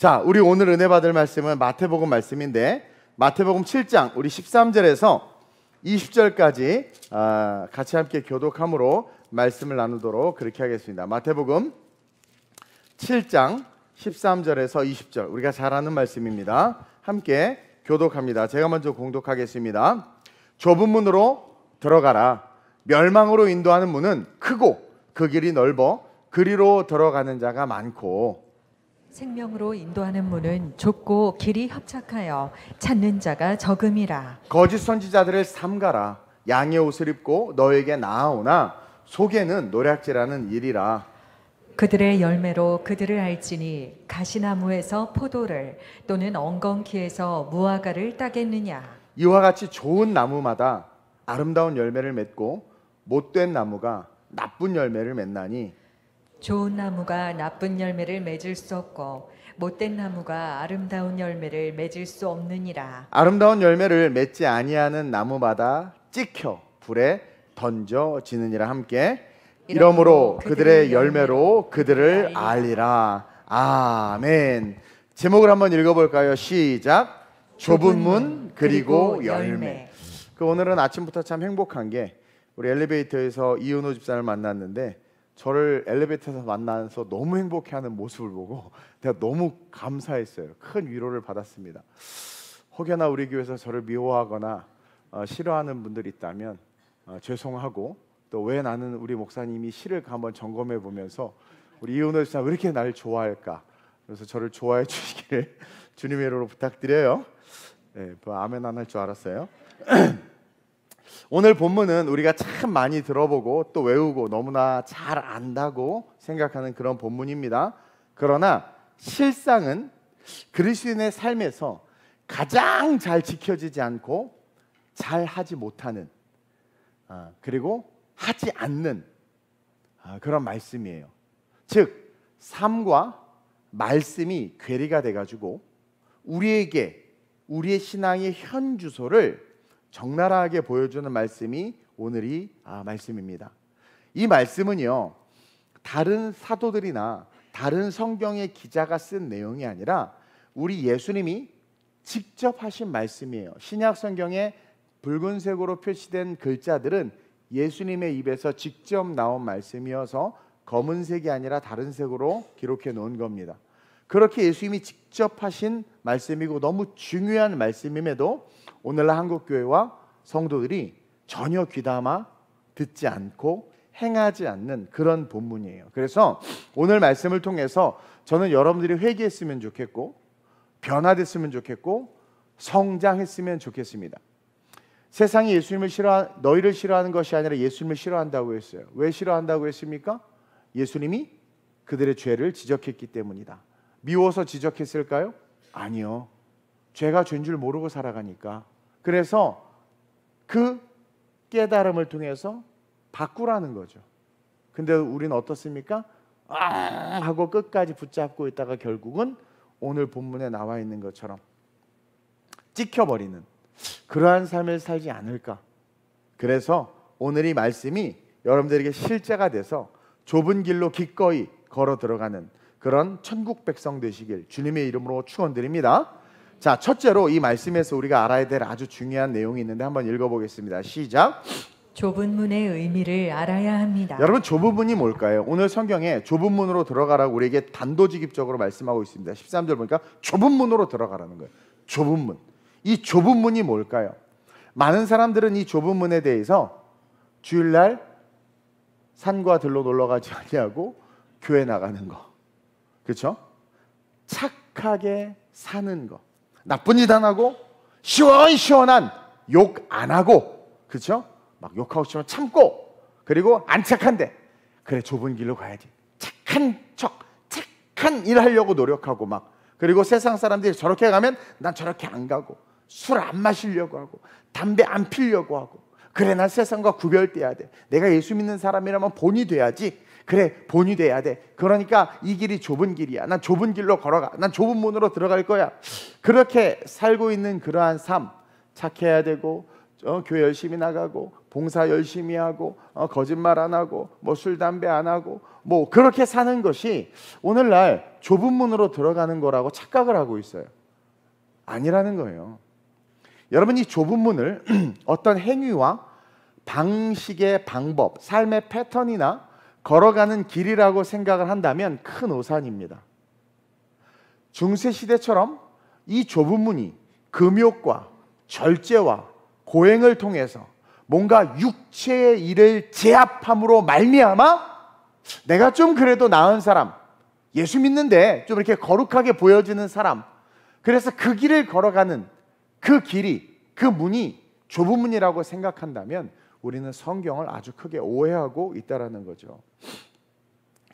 자, 우리 오늘 은혜 받을 말씀은 마태복음 말씀인데 마태복음 7장 우리 13절에서 20절까지 같이 함께 교독함으로 말씀을 나누도록 그렇게 하겠습니다. 마태복음 7장 13절에서 20절 우리가 잘 아는 말씀입니다. 함께 교독합니다. 제가 먼저 공독하겠습니다. 좁은 문으로 들어가라. 멸망으로 인도하는 문은 크고 그 길이 넓어 그리로 들어가는 자가 많고 생명으로 인도하는 문은 좁고 길이 협착하여 찾는 자가 적음이라. 거짓 선지자들을 삼가라. 양의 옷을 입고 너에게 나아오나 속에는 노략질하는 일이라. 그들의 열매로 그들을 알지니 가시나무에서 포도를 또는 엉겅퀴에서 무화과를 따겠느냐. 이와 같이 좋은 나무마다 아름다운 열매를 맺고 못된 나무가 나쁜 열매를 맺나니 좋은 나무가 나쁜 열매를 맺을 수 없고 못된 나무가 아름다운 열매를 맺을 수 없느니라. 아름다운 열매를 맺지 아니하는 나무마다 찍혀 불에 던져지느니라. 함께 이러므로 그들의 열매로 그들을 알리라. 아멘. 제목을 한번 읽어볼까요? 시작. 좁은 문 그리고 열매. 오늘은 아침부터 참 행복한 게 우리 엘리베이터에서 이은호 집사를 만났는데 저를 엘리베이터에서 만나서 너무 행복해하는 모습을 보고 내가 너무 감사했어요. 큰 위로를 받았습니다. 혹여나 우리 교회에서 저를 미워하거나 싫어하는 분들이 있다면 죄송하고 또 왜 나는 우리 목사님이 싫을까 한번 점검해 보면서 우리 이은호 집사 왜 이렇게 나를 좋아할까? 그래서 저를 좋아해 주시기를 주님의 이름으로 부탁드려요. 네, 아멘 안 할 줄 알았어요. 오늘 본문은 우리가 참 많이 들어보고 또 외우고 너무나 잘 안다고 생각하는 그런 본문입니다. 그러나 실상은 그리스도인의 삶에서 가장 잘 지켜지지 않고 잘 하지 못하는 그리고 하지 않는 그런 말씀이에요. 즉 삶과 말씀이 괴리가 돼가지고 우리에게 우리의 신앙의 현 주소를 적나라하게 보여주는 말씀이 오늘이 말씀입니다. 이 말씀은요 다른 사도들이나 다른 성경의 기자가 쓴 내용이 아니라 우리 예수님이 직접 하신 말씀이에요. 신약 성경에 붉은색으로 표시된 글자들은 예수님의 입에서 직접 나온 말씀이어서 검은색이 아니라 다른 색으로 기록해 놓은 겁니다. 그렇게 예수님이 직접 하신 말씀이고 너무 중요한 말씀임에도 오늘날 한국교회와 성도들이 전혀 귀담아 듣지 않고 행하지 않는 그런 본문이에요. 그래서 오늘 말씀을 통해서 저는 여러분들이 회개했으면 좋겠고 변화됐으면 좋겠고 성장했으면 좋겠습니다. 세상이 너희를 싫어하는 것이 아니라 예수님을 싫어한다고 했어요. 왜 싫어한다고 했습니까? 예수님이 그들의 죄를 지적했기 때문이다. 미워서 지적했을까요? 아니요. 죄가 죄인 줄 모르고 살아가니까. 그래서 그 깨달음을 통해서 바꾸라는 거죠. 근데 우리는 어떻습니까? 하고 끝까지 붙잡고 있다가 결국은 오늘 본문에 나와 있는 것처럼 찍혀버리는 그러한 삶을 살지 않을까. 그래서 오늘 이 말씀이 여러분들에게 실제가 돼서 좁은 길로 기꺼이 걸어 들어가는 그런 천국 백성 되시길 주님의 이름으로 축원드립니다. 자, 첫째로 이 말씀에서 우리가 알아야 될 아주 중요한 내용이 있는데 한번 읽어보겠습니다. 시작. 좁은 문의 의미를 알아야 합니다. 여러분 좁은 문이 뭘까요? 오늘 성경에 좁은 문으로 들어가라고 우리에게 단도직입적으로 말씀하고 있습니다. 13절 보니까 좁은 문으로 들어가라는 거예요. 좁은 문. 이 좁은 문이 뭘까요? 많은 사람들은 이 좁은 문에 대해서 주일날 산과 들로 놀러 가지 아니하고 교회 나가는 거, 그렇죠? 착하게 사는 거, 나쁜 짓 안 하고 시원시원한 욕 안 하고, 그렇죠? 막 욕하고 싶으면 참고, 그리고 안 착한데 그래 좁은 길로 가야지. 착한 척, 착한 일 하려고 노력하고 막, 그리고 세상 사람들이 저렇게 가면 난 저렇게 안 가고, 술 안 마시려고 하고, 담배 안 피려고 하고, 그래 난 세상과 구별돼야 돼. 내가 예수 믿는 사람이라면 본이 돼야지. 그래 본이 돼야 돼. 그러니까 이 길이 좁은 길이야. 난 좁은 길로 걸어가. 난 좁은 문으로 들어갈 거야. 그렇게 살고 있는 그러한 삶, 착해야 되고 교회 열심히 나가고 봉사 열심히 하고 거짓말 안 하고 뭐 술 담배 안 하고 뭐 그렇게 사는 것이 오늘날 좁은 문으로 들어가는 거라고 착각을 하고 있어요. 아니라는 거예요. 여러분, 이 좁은 문을 어떤 행위와 방식의 방법, 삶의 패턴이나 걸어가는 길이라고 생각을 한다면 큰 오산입니다. 중세시대처럼 이 좁은 문이 금욕과 절제와 고행을 통해서 뭔가 육체의 일을 제압함으로 말미암아 내가 좀 그래도 나은 사람, 예수 믿는데 좀 이렇게 거룩하게 보여지는 사람, 그래서 그 길을 걸어가는 그 길이, 그 문이 좁은 문이라고 생각한다면 우리는 성경을 아주 크게 오해하고 있다는 거죠.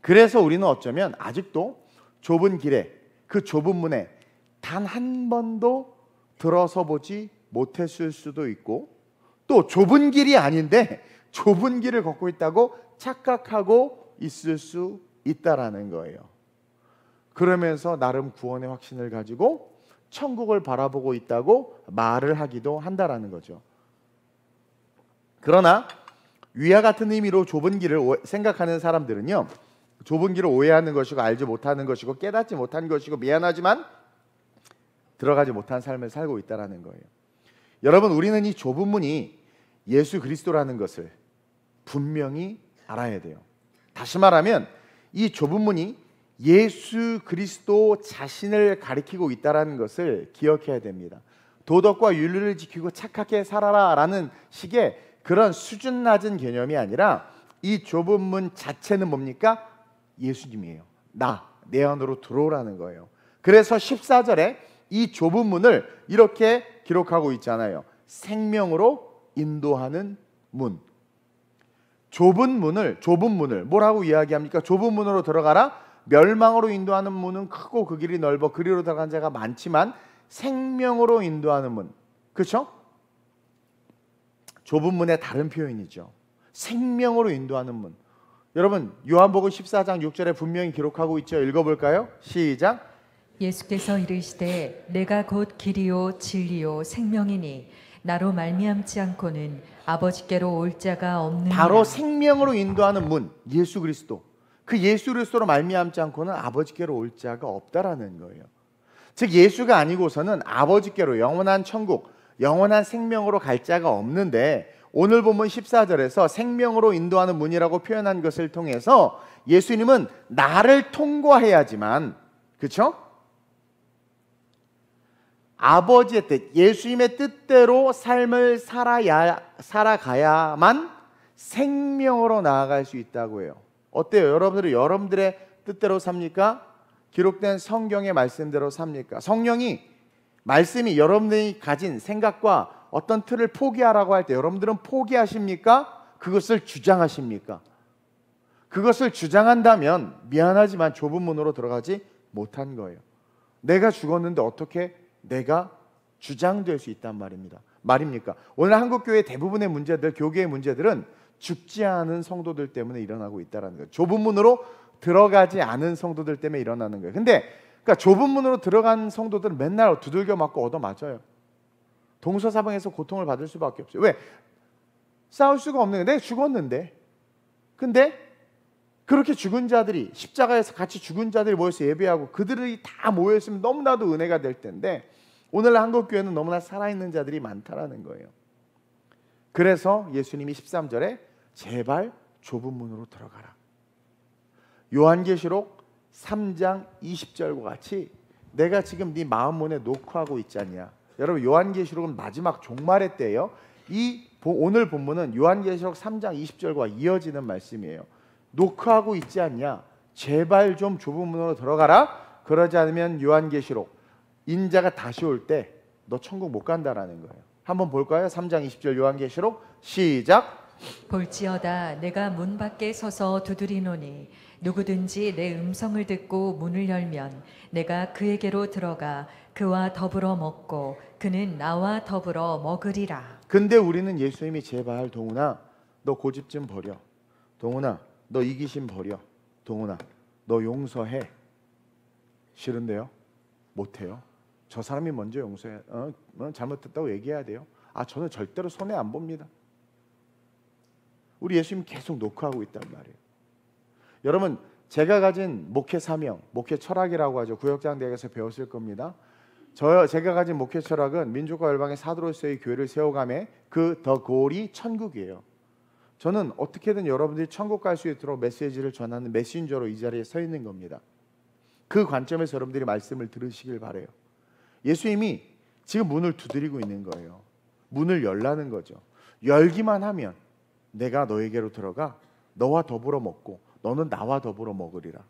그래서 우리는 어쩌면 아직도 좁은 길에, 그 좁은 문에 단 한 번도 들어서 보지 못했을 수도 있고, 또 좁은 길이 아닌데 좁은 길을 걷고 있다고 착각하고 있을 수 있다라는 거예요. 그러면서 나름 구원의 확신을 가지고 천국을 바라보고 있다고 말을 하기도 한다라는 거죠. 그러나 위와 같은 의미로 좁은 길을 생각하는 사람들은요, 좁은 길을 오해하는 것이고 알지 못하는 것이고 깨닫지 못한 것이고 미안하지만 들어가지 못한 삶을 살고 있다는 거예요. 여러분, 우리는 이 좁은 문이 예수 그리스도라는 것을 분명히 알아야 돼요. 다시 말하면 이 좁은 문이 예수 그리스도 자신을 가리키고 있다는 것을 기억해야 됩니다. 도덕과 윤리를 지키고 착하게 살아라 라는 식의 그런 수준 낮은 개념이 아니라 이 좁은 문 자체는 뭡니까? 예수님이에요. 내 안으로 들어오라는 거예요. 그래서 14절에 이 좁은 문을 이렇게 기록하고 있잖아요. 생명으로 인도하는 문. 좁은 문을 뭐라고 이야기합니까? 좁은 문으로 들어가라. 멸망으로 인도하는 문은 크고 그 길이 넓어 그리로 들어간 자가 많지만 생명으로 인도하는 문, 그렇죠? 좁은 문의 다른 표현이죠. 생명으로 인도하는 문. 여러분, 요한복음 14장 6절에 분명히 기록하고 있죠. 읽어볼까요? 시작. 예수께서 이르시되 내가 곧 길이요 진리요 생명이니 나로 말미암지 않고는 아버지께로 올 자가 없느니라. 바로 생명으로 인도하는 문, 예수 그리스도. 그 예수 그리스도로 말미암지 않고는 아버지께로 올 자가 없다라는 거예요. 즉 예수가 아니고서는 아버지께로, 영원한 천국, 영원한 생명으로 갈 자가 없는데, 오늘 본문 14절에서 생명으로 인도하는 문이라고 표현한 것을 통해서 예수님은 나를 통과해야지만, 그렇죠? 아버지의 뜻, 예수님의 뜻대로 삶을 살아가야만 생명으로 나아갈 수 있다고 해요. 어때요? 여러분들의 뜻대로 삽니까? 기록된 성경의 말씀대로 삽니까? 성령이, 말씀이 여러분들이 가진 생각과 어떤 틀을 포기하라고 할 때 여러분들은 포기하십니까? 그것을 주장하십니까? 그것을 주장한다면 미안하지만 좁은 문으로 들어가지 못한 거예요. 내가 죽었는데 어떻게 내가 주장될 수 있단 말입니까? 오늘 한국교회 대부분의 문제들, 교계의 문제들은 죽지 않은 성도들 때문에 일어나고 있다는 거예요. 좁은 문으로 들어가지 않은 성도들 때문에 일어나는 거예요. 근데 그러니까 좁은 문으로 들어간 성도들은 맨날 두들겨 맞고 얻어맞아요. 동서사방에서 고통을 받을 수밖에 없어요. 왜? 싸울 수가 없는 거예요. 내가 죽었는데. 근데 그렇게 죽은 자들이, 십자가에서 같이 죽은 자들이 모여서 예배하고 그들이 다 모여있으면 너무나도 은혜가 될 텐데 오늘날 한국교회는 너무나 살아있는 자들이 많다라는 거예요. 그래서 예수님이 13절에 제발 좁은 문으로 들어가라. 요한계시록 3장 20절과 같이 내가 지금 네 마음 문에 노크하고 있지 않냐. 여러분, 요한계시록은 마지막 종말의 때예요. 오늘 본문은 요한계시록 3장 20절과 이어지는 말씀이에요. 노크하고 있지 않냐. 제발 좀 좁은 문으로 들어가라. 그러지 않으면 요한계시록 인자가 다시 올 때 너 천국 못 간다라는 거예요. 한번 볼까요? 3장 20절 요한계시록 시작. 볼지어다 내가 문 밖에 서서 두드리노니 누구든지 내 음성을 듣고 문을 열면 내가 그에게로 들어가 그와 더불어 먹고 그는 나와 더불어 먹으리라. 근데 우리는 예수님이 제발 동훈아 너 고집 좀 버려. 동훈아 너 이기심 버려. 동훈아 너 용서해. 싫은데요? 못해요. 저 사람이 먼저 용서해. 잘못했다고 얘기해야 돼요. 저는 절대로 손해 안 봅니다. 우리 예수님 계속 노크하고 있단 말이에요. 여러분, 제가 가진 목회 사명, 목회 철학이라고 하죠. 구역장대학에서 배웠을 겁니다. 제가 가진 목회 철학은 민족과 열방의 사도로서의 교회를 세워감에 그 더 골이 천국이에요. 저는 어떻게든 여러분들이 천국 갈 수 있도록 메시지를 전하는 메신저로 이 자리에 서 있는 겁니다. 그 관점에서 여러분들이 말씀을 들으시길 바래요. 예수님이 지금 문을 두드리고 있는 거예요. 문을 열라는 거죠. 열기만 하면 내가 너에게로 들어가 너와 더불어 먹고 너는 나와 더불어 먹으리라.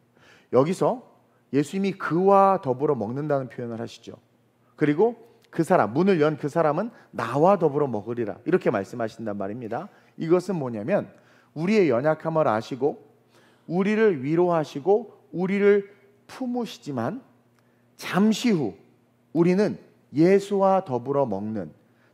여기서 예수님이 그와 더불어 먹는다는 표현을 하시죠. 그리고 그 사람, 문을 연 그 사람은 나와 더불어 먹으리라 이렇게 말씀하신단 말입니다. 이것은 뭐냐면 우리의 연약함을 아시고 우리를 위로하시고 우리를 품으시지만 잠시 후 우리는 예수와 더불어 먹는,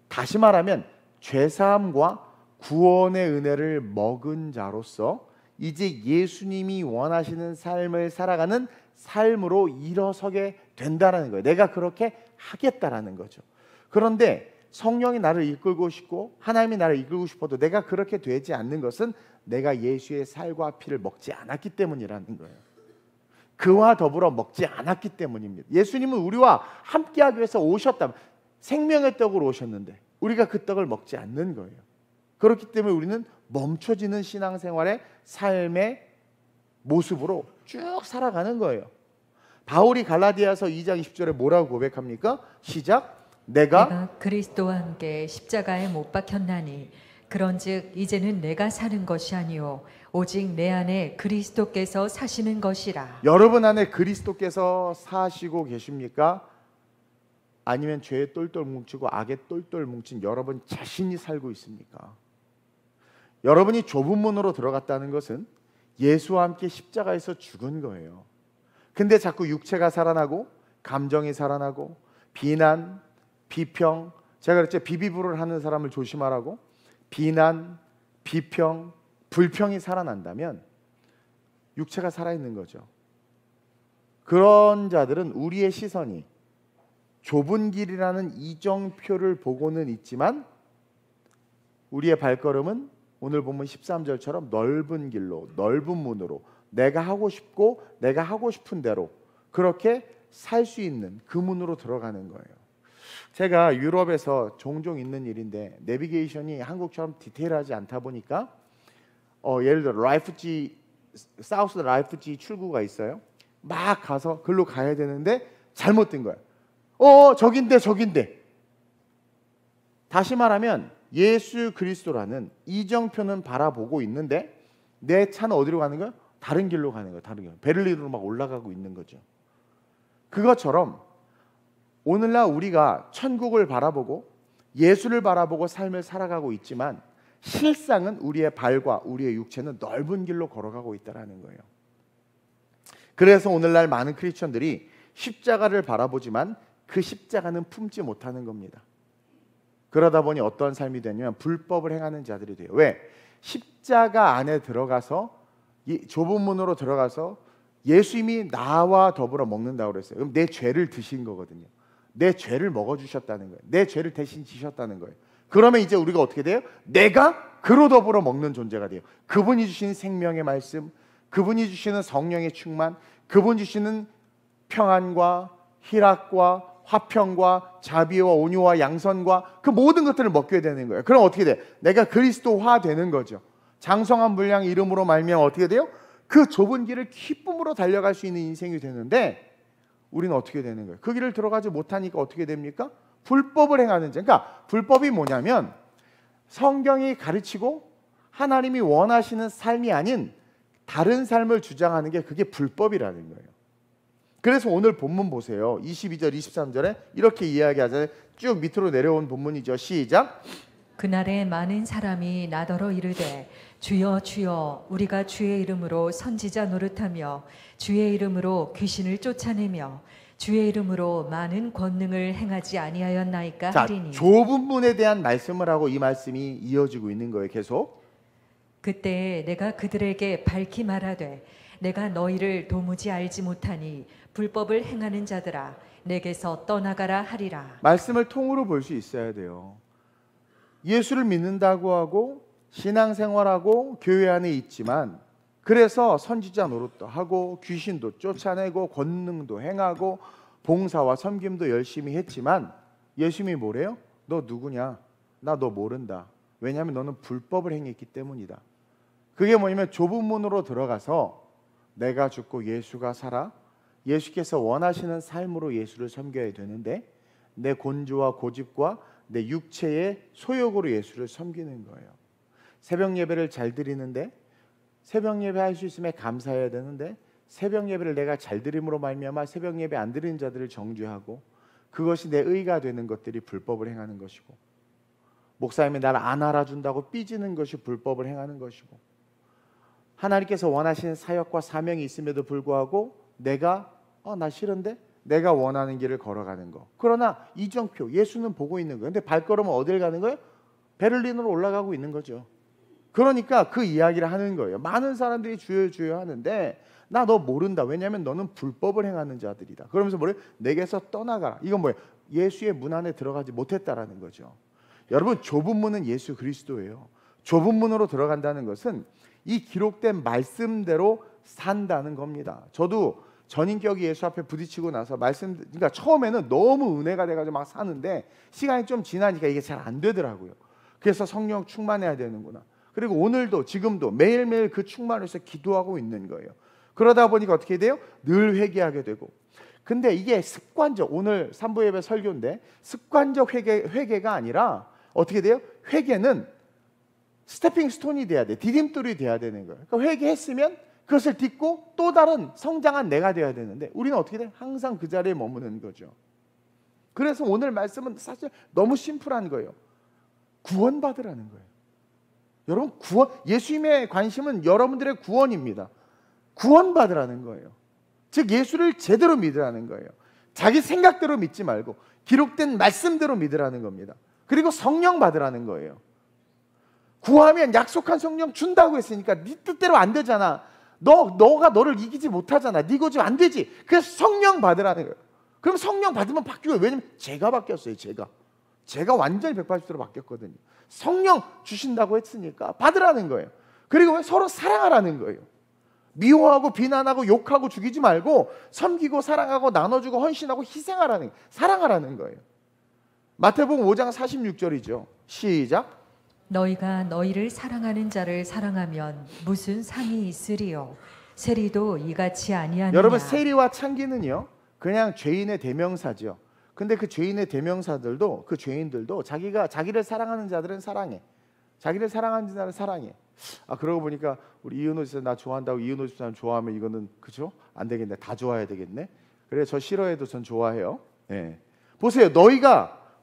다시 말하면 죄사함과 구원의 은혜를 먹은 자로서 이제 예수님이 원하시는 삶을 살아가는 삶으로 일어서게 된다는 거예요. 내가 그렇게 하겠다라는 거죠. 그런데 성령이 나를 이끌고 싶고 하나님이 나를 이끌고 싶어도 내가 그렇게 되지 않는 것은 내가 예수의 살과 피를 먹지 않았기 때문이라는 거예요. 그와 더불어 먹지 않았기 때문입니다. 예수님은 우리와 함께하기 위해서 오셨다. 생명의 떡으로 오셨는데 우리가 그 떡을 먹지 않는 거예요. 그렇기 때문에 우리는 멈춰지는 신앙생활의 삶의 모습으로 쭉 살아가는 거예요. 바울이 갈라디아서 2장 20절에 뭐라고 고백합니까? 시작. 내가 그리스도와 함께 십자가에 못 박혔나니 그런즉 이제는 내가 사는 것이 아니요 오직 내 안에 그리스도께서 사시는 것이라. 여러분 안에 그리스도께서 사시고 계십니까? 아니면 죄에 똘똘 뭉치고 악에 똘똘 뭉친 여러분 자신이 살고 있습니까? 여러분이 좁은 문으로 들어갔다는 것은 예수와 함께 십자가에서 죽은 거예요. 근데 자꾸 육체가 살아나고 감정이 살아나고 비난, 비평, 제가 그랬죠. 비비불을 하는 사람을 조심하라고. 비난, 비평, 불평이 살아난다면 육체가 살아있는 거죠. 그런 자들은 우리의 시선이 좁은 길이라는 이정표를 보고는 있지만 우리의 발걸음은 오늘 보면 13절처럼 넓은 길로, 넓은 문으로 내가 하고 싶고 내가 하고 싶은 대로 그렇게 살 수 있는 그 문으로 들어가는 거예요. 제가 유럽에서 종종 있는 일인데 내비게이션이 한국처럼 디테일하지 않다 보니까 예를 들어 라이프지, 사우스 라이프지 출구가 있어요. 막 가서 글로 가야 되는데 잘못된 거예요. 저긴데. 다시 말하면 예수 그리스도라는 이정표는 바라보고 있는데 내 차는 어디로 가는 거야? 다른 길로 가는 거야. 다른 길. 베를린으로 막 올라가고 있는 거죠. 그것처럼 오늘날 우리가 천국을 바라보고 예수를 바라보고 삶을 살아가고 있지만 실상은 우리의 발과 우리의 육체는 넓은 길로 걸어가고 있다는 거예요. 그래서 오늘날 많은 크리스천들이 십자가를 바라보지만 그 십자가는 품지 못하는 겁니다. 그러다 보니 어떤 삶이 되냐면 불법을 행하는 자들이 돼요. 왜? 십자가 안에 들어가서 좁은 문으로 들어가서 예수님이 나와 더불어 먹는다고 그랬어요. 그럼 내 죄를 드신 거거든요. 내 죄를 먹어주셨다는 거예요. 내 죄를 대신 지셨다는 거예요. 그러면 이제 우리가 어떻게 돼요? 내가 그로 더불어 먹는 존재가 돼요. 그분이 주신 생명의 말씀, 그분이 주시는 성령의 충만, 그분이 주시는 평안과 희락과 화평과 자비와 온유와 양선과 그 모든 것들을 먹게 되는 거예요. 그럼 어떻게 돼? 내가 그리스도화 되는 거죠. 장성한 분량 이름으로 말미암아 어떻게 돼요? 그 좁은 길을 기쁨으로 달려갈 수 있는 인생이 되는데 우리는 어떻게 되는 거예요? 그 길을 들어가지 못하니까 어떻게 됩니까? 불법을 행하는 자. 그러니까 불법이 뭐냐면 성경이 가르치고 하나님이 원하시는 삶이 아닌 다른 삶을 주장하는 게 그게 불법이라는 거예요. 그래서 오늘 본문 보세요. 22절 23절에 이렇게 이야기하잖아요. 쭉 밑으로 내려온 본문이죠. 시작. 그날에 많은 사람이 나더러 이르되 주여 주여 우리가 주의 이름으로 선지자 노릇하며 주의 이름으로 귀신을 쫓아내며 주의 이름으로 많은 권능을 행하지 아니하였나이까 하리니. 좁은 문에 대한 말씀을 하고 이 말씀이 이어지고 있는 거예요. 계속. 그때 내가 그들에게 밝히 말하되 내가 너희를 도무지 알지 못하니 불법을 행하는 자들아 내게서 떠나가라 하리라. 말씀을 통으로 볼 수 있어야 돼요. 예수를 믿는다고 하고 신앙생활하고 교회 안에 있지만 그래서 선지자 노릇도 하고 귀신도 쫓아내고 권능도 행하고 봉사와 섬김도 열심히 했지만 예수님이 뭐래요? 너 누구냐? 나 너 모른다. 왜냐하면 너는 불법을 행했기 때문이다. 그게 뭐냐면 좁은 문으로 들어가서 내가 죽고 예수가 살아, 예수께서 원하시는 삶으로 예수를 섬겨야 되는데 내 곤조와 고집과 내 육체의 소욕으로 예수를 섬기는 거예요. 새벽 예배를 잘 드리는데, 새벽 예배 할 수 있음에 감사해야 되는데, 새벽 예배를 내가 잘 드림으로 말미암아 새벽 예배 안 드리는 자들을 정죄하고 그것이 내 의가 되는 것들이 불법을 행하는 것이고, 목사님이 나를 안 알아준다고 삐지는 것이 불법을 행하는 것이고, 하나님께서 원하시는 사역과 사명이 있음에도 불구하고 내가 나 싫은데 내가 원하는 길을 걸어가는 거. 그러나 이정표 예수는 보고 있는 거예요. 근데 발걸음은 어딜 가는 거예요? 베를린으로 올라가고 있는 거죠. 그러니까 그 이야기를 하는 거예요. 많은 사람들이 주여 주여 하는데 나 너 모른다. 왜냐하면 너는 불법을 행하는 자들이다. 그러면서 뭐래요? 내게서 떠나가라. 이건 뭐예요? 예수의 문 안에 들어가지 못했다라는 거죠. 여러분, 좁은 문은 예수 그리스도예요. 좁은 문으로 들어간다는 것은 이 기록된 말씀대로 산다는 겁니다. 저도 전인격이 예수 앞에 부딪히고 나서 그러니까 처음에는 너무 은혜가 돼가지고 막 사는데 시간이 좀 지나니까 이게 잘 안 되더라고요. 그래서 성령 충만해야 되는구나. 그리고 오늘도 지금도 매일매일 그 충만해서 기도하고 있는 거예요. 그러다 보니까 어떻게 돼요? 늘 회개하게 되고. 근데 이게 습관적, 오늘 3부 예배 설교인데 습관적 회개가 아니라 어떻게 돼요? 회개는 스태핑 스톤이 돼야 돼. 디딤돌이 돼야 되는 거예요. 그러니까 회개했으면 그것을 딛고 또 다른 성장한 내가 돼야 되는데 우리는 어떻게 돼? 항상 그 자리에 머무는 거죠. 그래서 오늘 말씀은 사실 너무 심플한 거예요. 구원받으라는 거예요. 여러분, 예수님의 관심은 여러분들의 구원입니다. 구원받으라는 거예요. 즉 예수를 제대로 믿으라는 거예요. 자기 생각대로 믿지 말고 기록된 말씀대로 믿으라는 겁니다. 그리고 성령 받으라는 거예요. 구하면 약속한 성령 준다고 했으니까 네 뜻대로 안 되잖아. 너가 너를 이기지 못하잖아. 네 고집 안 되지. 그래서 성령 받으라는 거예요. 그럼 성령 받으면 바뀌어요. 왜냐면 제가 바뀌었어요. 제가 완전히 180도로 바뀌었거든요. 성령 주신다고 했으니까 받으라는 거예요. 그리고 서로 사랑하라는 거예요. 미워하고 비난하고 욕하고 죽이지 말고 섬기고 사랑하고 나눠주고 헌신하고 희생하라는 거예요. 사랑하라는 거예요. 마태복음 5장 46절이죠. 시작. 너희가 너희를 사랑하는 자를 사랑하면 무슨 상이 있으리요? 세리도 이같이 아니하느냐? 여러분, 세리와 창기는요 그냥 죄인의 대명사죠. 근데 그 죄인의 대명사들도, 그 죄인들도 자기를 사랑하는 자들은 사랑해. 자기를 사랑하는 자들은 사랑해. 그러고 보니까 우리 이은호 집사님 나 좋아한다고 이은호 집사님 좋아하면 이거는 그죠? 안 되겠네. 다 좋아해야 되겠네. 그래, 저 싫어해도 전 좋아해요. 네. 보세요.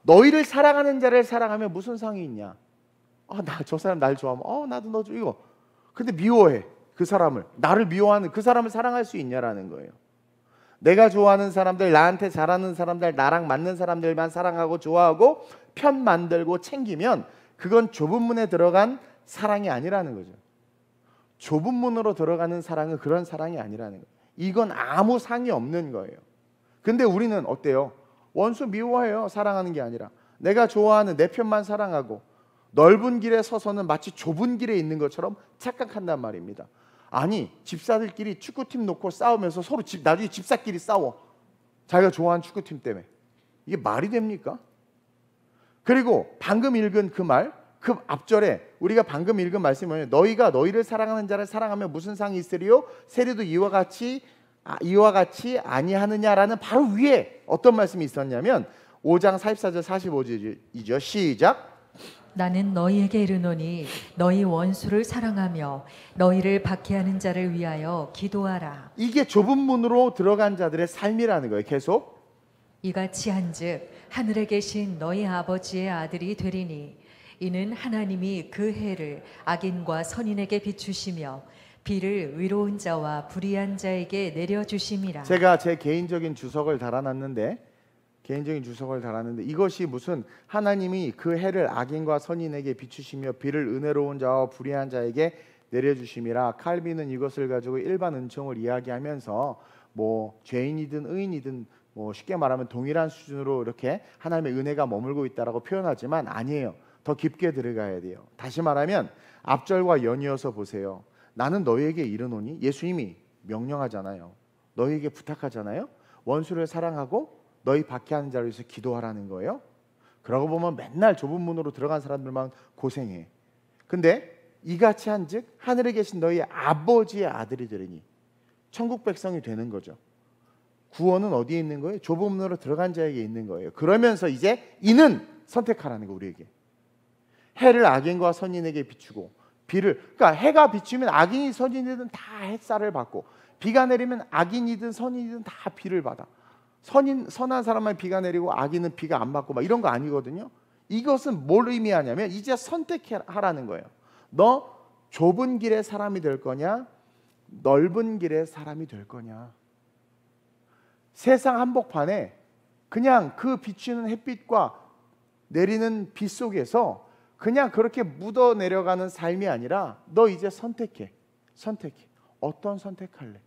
너희를 사랑하는 자를 사랑하면 무슨 상이 있냐? 저 사람 날 좋아하면 나도 너 줘 이거. 근데 미워해 그 사람을, 나를 미워하는 그 사람을 사랑할 수 있냐라는 거예요. 내가 좋아하는 사람들, 나한테 잘하는 사람들, 나랑 맞는 사람들만 사랑하고 좋아하고 편 만들고 챙기면 그건 좁은 문에 들어간 사랑이 아니라는 거죠. 좁은 문으로 들어가는 사랑은 그런 사랑이 아니라는 거예요. 이건 아무 상이 없는 거예요. 근데 우리는 어때요? 원수 미워해요. 사랑하는 게 아니라 내가 좋아하는 내 편만 사랑하고 넓은 길에 서서는 마치 좁은 길에 있는 것처럼 착각한단 말입니다. 아니, 집사들끼리 축구팀 놓고 싸우면서 서로 나중에 집사끼리 싸워. 자기가 좋아하는 축구팀 때문에. 이게 말이 됩니까? 그리고 방금 읽은 그 말, 그 앞절에 우리가 방금 읽은 말씀이 뭐냐면 너희가 너희를 사랑하는 자를 사랑하면 무슨 상이 있으리요? 세리도 이와 같이 아니하느냐라는 바로 위에 어떤 말씀이 있었냐면 5장 44절 45절이죠. 시작. 나는 너희에게 이르노니 너희 원수를 사랑하며 너희를 박해하는 자를 위하여 기도하라. 이게 좁은 문으로 들어간 자들의 삶이라는 거예요. 계속 이같이 한즉 하늘에 계신 너희 아버지의 아들이 되리니 이는 하나님이 그 해를 악인과 선인에게 비추시며 비를 의로운 자와 불의한 자에게 내려주심이라. 제가 제 개인적인 주석을 달아놨는데 이것이 무슨 하나님이 그 해를 악인과 선인에게 비추시며 비를 은혜로운 자와 불의한 자에게 내려주심이라. 칼빈은 이것을 가지고 일반 은총을 이야기하면서 뭐 죄인이든 의인이든 뭐 쉽게 말하면 동일한 수준으로 이렇게 하나님의 은혜가 머물고 있다라고 표현하지만 아니에요. 더 깊게 들어가야 돼요. 다시 말하면 앞절과 연이어서 보세요. 나는 너희에게 이르노니, 예수님이 명령하잖아요. 너희에게 부탁하잖아요. 원수를 사랑하고 너희 박해하는 자를 위해서 기도하라는 거예요. 그러고 보면 맨날 좁은 문으로 들어간 사람들만 고생해. 근데 이같이 한즉 하늘에 계신 너희 아버지의 아들이 되리니 천국 백성이 되는 거죠. 구원은 어디에 있는 거예요? 좁은 문으로 들어간 자에게 있는 거예요. 그러면서 이제 이는 선택하라는 거, 우리에게. 해를 악인과 선인에게 비추고 비를, 그러니까 해가 비추면 악인이 선인이든 다 햇살을 받고, 비가 내리면 악인이든 선인이든 다 비를 받아. 선한 사람만 비가 내리고 악인은 비가 안 받고 막 이런 거 아니거든요. 이것은 뭘 의미하냐면 이제 선택하라는 거예요. 너 좁은 길의 사람이 될 거냐, 넓은 길의 사람이 될 거냐. 세상 한복판에 그냥 그 비추는 햇빛과 내리는 비 속에서 그냥 그렇게 묻어 내려가는 삶이 아니라 너 이제 선택해. 어떤 선택할래?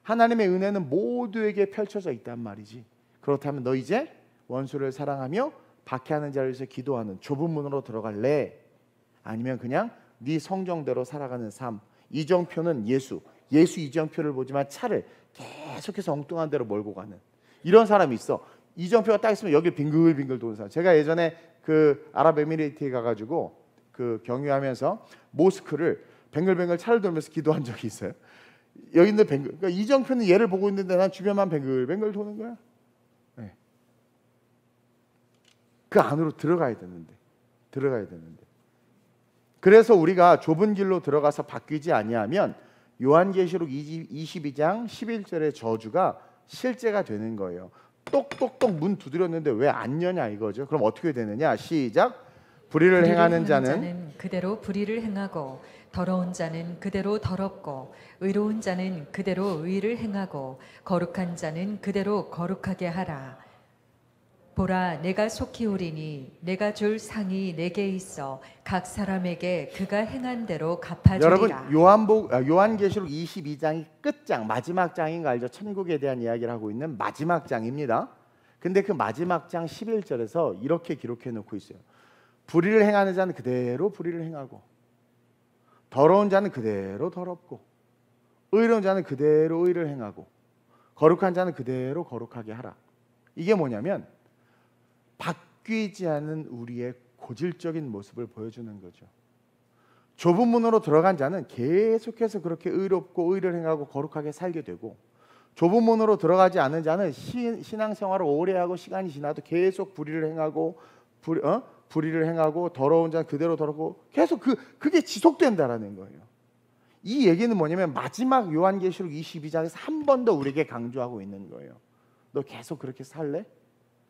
하나님의 은혜는 모두에게 펼쳐져 있단 말이지. 그렇다면 너 이제 원수를 사랑하며 박해하는 자를 위해서 기도하는 좁은 문으로 들어갈래? 아니면 그냥 네 성정대로 살아가는 삶. 이정표는 예수 이정표를 보지만 차를 계속해서 엉뚱한 데로 몰고 가는 이런 사람이 있어. 이정표가 딱 있으면 여기 빙글빙글 도는 사람. 제가 예전에 그 아랍에미리트에 가가지고 그 경유하면서 모스크를 뱅글뱅글 차를 돌면서 기도한 적이 있어요. 여기 있는 뱅글, 그러니까 이정표는 얘를 보고 있는데 난 주변만 뱅글뱅글 도는 거야. 네. 그 안으로 들어가야 되는데. 그래서 우리가 좁은 길로 들어가서 바뀌지 아니하면 요한계시록 22장 11절의 저주가 실제가 되는 거예요. 똑똑똑 문 두드렸는데 왜 안 여냐 이거죠. 그럼 어떻게 되느냐? 시작. 불의를 행하는 자는 그대로 불의를 행하고, 더러운 자는 그대로 더럽고, 의로운 자는 그대로 의를 행하고, 거룩한 자는 그대로 거룩하게 하라. 보라, 내가 속히 오리니 내가 줄 상이 내게 있어 각 사람에게 그가 행한 대로 갚아주리라. 여러분, 요한계시록 22장이 끝장, 마지막 장인 거 알죠? 천국에 대한 이야기를 하고 있는 마지막 장입니다. 근데 그 마지막 장 11절에서 이렇게 기록해 놓고 있어요. 불의를 행하는 자는 그대로 불의를 행하고, 더러운 자는 그대로 더럽고, 의로운 자는 그대로 의를 행하고, 거룩한 자는 그대로 거룩하게 하라. 이게 뭐냐면 바뀌지 않은 우리의 고질적인 모습을 보여주는 거죠. 좁은 문으로 들어간 자는 계속해서 그렇게 의롭고 의를 행하고 거룩하게 살게 되고, 좁은 문으로 들어가지 않은 자는 신앙생활을 오래 하고 시간이 지나도 계속 불의를 행하고 불의를 행하고, 더러운 자는 그대로 더럽고, 계속 그게 지속된다라는 거예요. 이 얘기는 뭐냐면 마지막 요한계시록 22장에서 한 번 더 우리에게 강조하고 있는 거예요. 너 계속 그렇게 살래?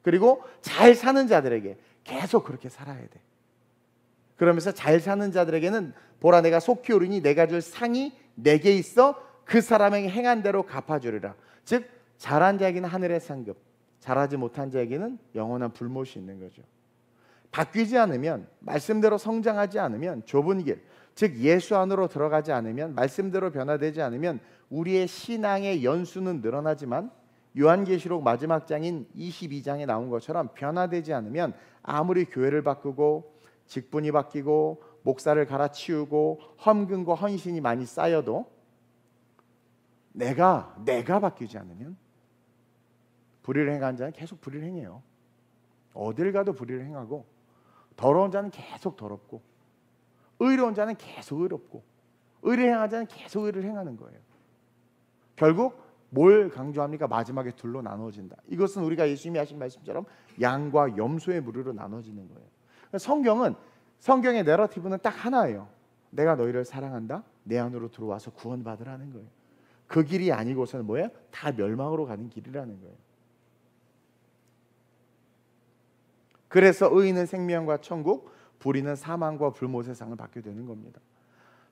그리고 잘 사는 자들에게 계속 그렇게 살아야 돼. 그러면서 잘 사는 자들에게는 보라, 내가 속히 오리니 내가 줄 상이 내게 있어 그 사람에게 행한 대로 갚아주리라. 즉 잘한 자에게는 하늘의 상급, 잘하지 못한 자에게는 영원한 불못이 있는 거죠. 바뀌지 않으면, 말씀대로 성장하지 않으면, 좁은 길, 즉 예수 안으로 들어가지 않으면, 말씀대로 변화되지 않으면 우리의 신앙의 연수는 늘어나지만 요한계시록 마지막 장인 22장에 나온 것처럼 변화되지 않으면 아무리 교회를 바꾸고 직분이 바뀌고 목사를 갈아치우고 헌금과 헌신이 많이 쌓여도 내가 바뀌지 않으면 불의를 행한 자는 계속 불의를 행해요. 어딜 가도 불의를 행하고, 더러운 자는 계속 더럽고, 의로운 자는 계속 의롭고, 의를 행한 자는 계속 의를 행하는 거예요. 결국 뭘 강조합니까? 마지막에 둘로 나눠진다. 이것은 우리가 예수님이 하신 말씀처럼 양과 염소의 무리로 나눠지는 거예요. 성경의 내러티브는 딱 하나예요. 내가 너희를 사랑한다. 내 안으로 들어와서 구원받으라는 거예요. 그 길이 아니고서는 뭐예요? 다 멸망으로 가는 길이라는 거예요. 그래서 의인은 생명과 천국, 불의는 사망과 불못의 상을 받게 되는 겁니다.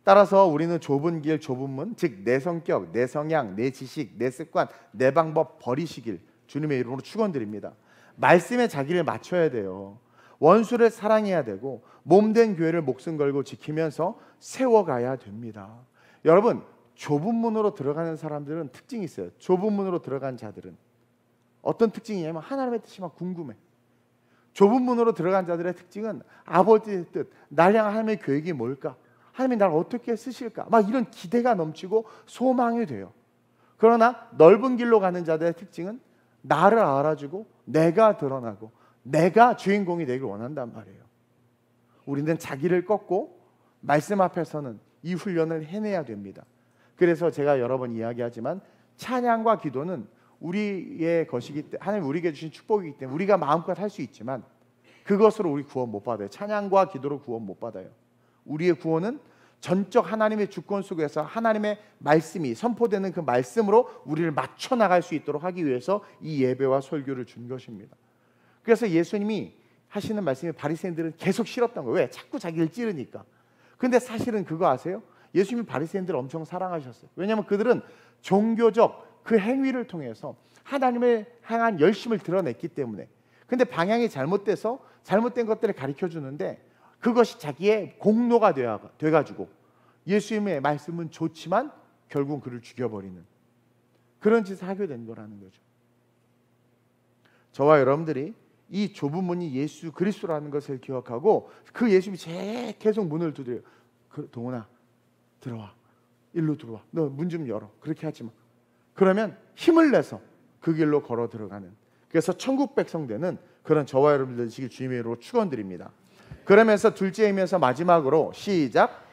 따라서 우리는 좁은 길, 좁은 문, 즉 내 성격, 내 성향, 내 지식, 내 습관, 내 방법 버리시길 주님의 이름으로 축원드립니다. 말씀에 자기를 맞춰야 돼요. 원수를 사랑해야 되고, 몸된 교회를 목숨 걸고 지키면서 세워가야 됩니다. 여러분, 좁은 문으로 들어가는 사람들은 특징이 있어요. 좁은 문으로 들어간 자들은 어떤 특징이냐면 하나님의 뜻이 막 궁금해. 좁은 문으로 들어간 자들의 특징은 아버지의 뜻, 날 향한 하나님의 계획이 뭘까? 하나님이 나를 어떻게 쓰실까? 막 이런 기대가 넘치고 소망이 돼요. 그러나 넓은 길로 가는 자들의 특징은 나를 알아주고 내가 드러나고 내가 주인공이 되길 원한단 말이에요. 우리는 자기를 꺾고 말씀 앞에서는 이 훈련을 해내야 됩니다. 그래서 제가 여러 번 이야기하지만 찬양과 기도는 우리의 것이기 때문에, 하나님 우리에게 주신 축복이기 때문에 우리가 마음껏 할 수 있지만 그것으로 우리 구원 못 받아요. 찬양과 기도로 구원 못 받아요. 우리의 구원은 전적 하나님의 주권 속에서 하나님의 말씀이 선포되는 그 말씀으로 우리를 맞춰 나갈 수 있도록 하기 위해서 이 예배와 설교를 준 것입니다. 그래서 예수님이 하시는 말씀이 바리새인들은 계속 싫었던 거예요. 왜? 자꾸 자기를 찌르니까. 근데 사실은 그거 아세요? 예수님이 바리새인들을 엄청 사랑하셨어요. 왜냐하면 그들은 종교적 그 행위를 통해서 하나님을 향한 열심을 드러냈기 때문에. 근데 방향이 잘못돼서 잘못된 것들을 가르쳐 주는데 그것이 자기의 공로가 돼가지고 예수님의 말씀은 좋지만 결국 그를 죽여버리는 그런 짓을 하게 된 거라는 거죠. 저와 여러분들이 이 좁은 문이 예수 그리스도라는 것을 기억하고 그 예수님이 계속 문을 두드려요. 동훈아 들어와, 일로 들어와, 너 문 좀 열어. 그렇게 하지 마. 그러면 힘을 내서 그 길로 걸어 들어가는, 그래서 천국 백성 되는 그런 저와 여러분들 되시길 주님의 이름으로 축원드립니다. 그러면서 둘째이면서 마지막으로 시작.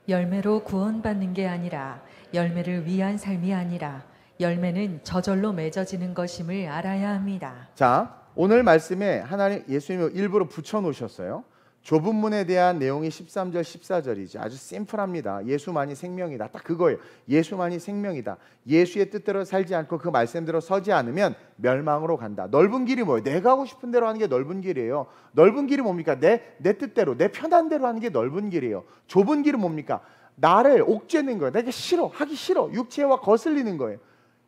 열매로 구원받는 게 아니라 열매를 위한 삶이 아니라 열매는 저절로 맺어지는 것임을 알아야 합니다. 자, 오늘 말씀에 하나님 예수님이 일부러 붙여놓으셨어요. 좁은 문에 대한 내용이 13절 14절이죠. 아주 심플합니다. 예수만이 생명이다. 딱 그거예요. 예수만이 생명이다. 예수의 뜻대로 살지 않고 그 말씀대로 서지 않으면 멸망으로 간다. 넓은 길이 뭐예요? 내가 하고 싶은 대로 하는 게 넓은 길이에요. 넓은 길이 뭡니까? 내 뜻대로, 내 편한 대로 하는 게 넓은 길이에요. 좁은 길은 뭡니까? 나를 옥죄는 거예요. 내가 싫어, 하기 싫어. 육체와 거슬리는 거예요.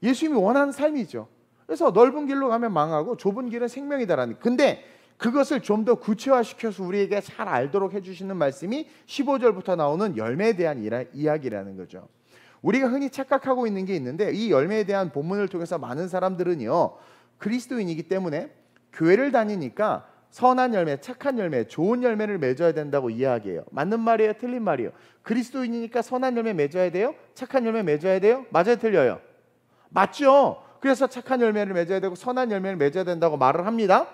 예수님이 원하는 삶이죠. 그래서 넓은 길로 가면 망하고 좁은 길은 생명이다라는. 근데 그것을 좀 더 구체화시켜서 우리에게 잘 알도록 해주시는 말씀이 15절부터 나오는 열매에 대한 이야기라는 거죠. 우리가 흔히 착각하고 있는 게 있는데 이 열매에 대한 본문을 통해서 많은 사람들은요, 그리스도인이기 때문에 교회를 다니니까 선한 열매, 착한 열매, 좋은 열매를 맺어야 된다고 이야기해요. 맞는 말이에요? 틀린 말이에요? 그리스도인이니까 선한 열매 맺어야 돼요? 착한 열매 맺어야 돼요? 맞아요? 틀려요? 맞죠? 그래서 착한 열매를 맺어야 되고 선한 열매를 맺어야 된다고 말을 합니다.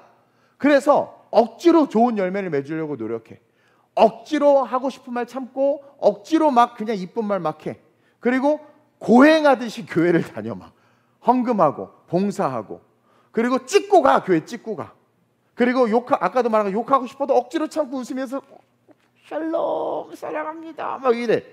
그래서 억지로 좋은 열매를 맺으려고 노력해. 억지로 하고 싶은 말 참고 억지로 막 그냥 이쁜 말 막 해. 그리고 고행하듯이 교회를 다녀. 막 헌금하고 봉사하고, 그리고 찍고 가. 교회 찍고 가. 그리고 아까도 말한 거 욕하고 싶어도 억지로 참고 웃으면서 샬롬 사랑합니다 막 이래.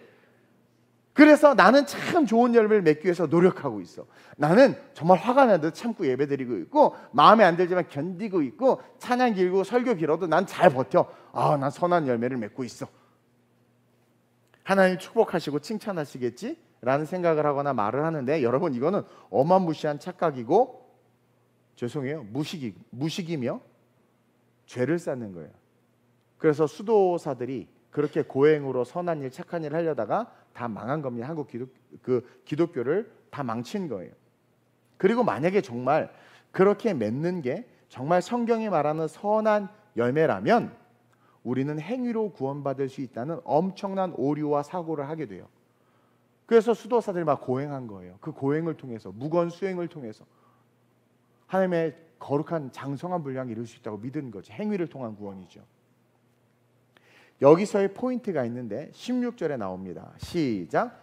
그래서 나는 참 좋은 열매를 맺기 위해서 노력하고 있어. 나는 정말 화가 나도 참고 예배드리고 있고 마음에 안 들지만 견디고 있고 찬양 길고 설교 길어도 난 잘 버텨. 난 선한 열매를 맺고 있어. 하나님 축복하시고 칭찬하시겠지? 라는 생각을 하거나 말을 하는데, 여러분 이거는 어마무시한 착각이고 죄송해요, 무식이며 죄를 쌓는 거예요. 그래서 수도사들이 그렇게 고행으로 선한 일, 착한 일 하려다가 다 망한 겁니다. 한국 기독교를 다 망친 거예요. 그리고 만약에 정말 그렇게 맺는 게 정말 성경이 말하는 선한 열매라면 우리는 행위로 구원받을 수 있다는 엄청난 오류와 사고를 하게 돼요. 그래서 수도사들이 막 고행한 거예요. 그 고행을 통해서, 무건 수행을 통해서 하나님의 거룩한 장성한 분량을 이룰 수 있다고 믿은 거지. 행위를 통한 구원이죠. 여기서의 포인트가 있는데 16절에 나옵니다. 시작.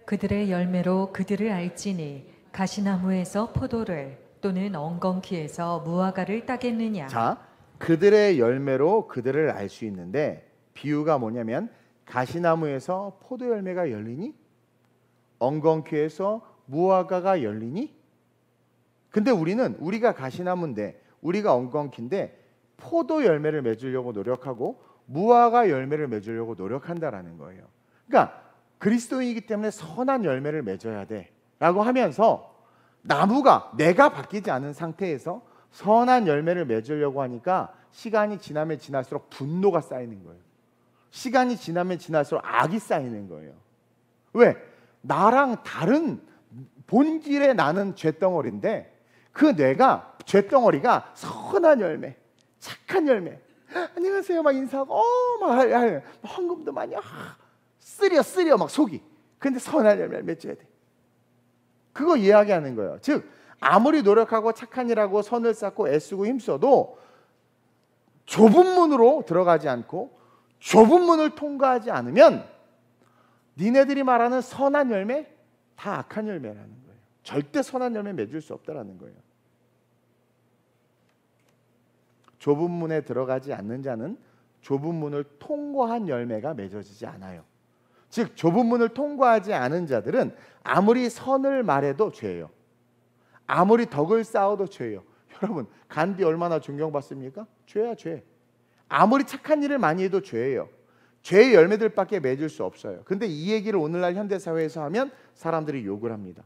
그들의 열매로 그들을 알지니 가시나무에서 포도를 또는 엉겅퀴에서 무화과를 따겠느냐. 자, 그들의 열매로 그들을 알 수 있는데 비유가 뭐냐면 가시나무에서 포도 열매가 열리니 엉겅퀴에서 무화과가 열리니. 근데 우리가 가시나무인데 우리가 엉겅퀴인데 포도 열매를 맺으려고 노력하고 무화과 열매를 맺으려고 노력한다라는 거예요. 그러니까 그리스도인이기 때문에 선한 열매를 맺어야 돼라고 하면서 나무가 내가 바뀌지 않은 상태에서 선한 열매를 맺으려고 하니까 시간이 지나면 지날수록 분노가 쌓이는 거예요. 시간이 지나면 지날수록 악이 쌓이는 거예요. 왜? 나랑 다른 본질의 나는 죄덩어리인데 그 뇌가, 죄덩어리가 선한 열매, 착한 열매, 안녕하세요 막 인사하고 막 헌금도 많이 쓰려 막 속이. 근데 선한 열매를 맺어야 돼. 그거 이야기하는 거예요. 즉 아무리 노력하고 착한 일하고 선을 쌓고 애쓰고 힘써도 좁은 문으로 들어가지 않고 좁은 문을 통과하지 않으면 니네들이 말하는 선한 열매 다 악한 열매라는 거예요. 절대 선한 열매 맺을 수 없다라는 거예요. 좁은 문에 들어가지 않는 자는 좁은 문을 통과한 열매가 맺어지지 않아요. 즉 좁은 문을 통과하지 않은 자들은 아무리 선을 말해도 죄예요. 아무리 덕을 쌓아도 죄예요. 여러분 간디 얼마나 존경받습니까? 죄야 죄. 아무리 착한 일을 많이 해도 죄예요. 죄의 열매들밖에 맺을 수 없어요. 근데 이 얘기를 오늘날 현대사회에서 하면 사람들이 욕을 합니다.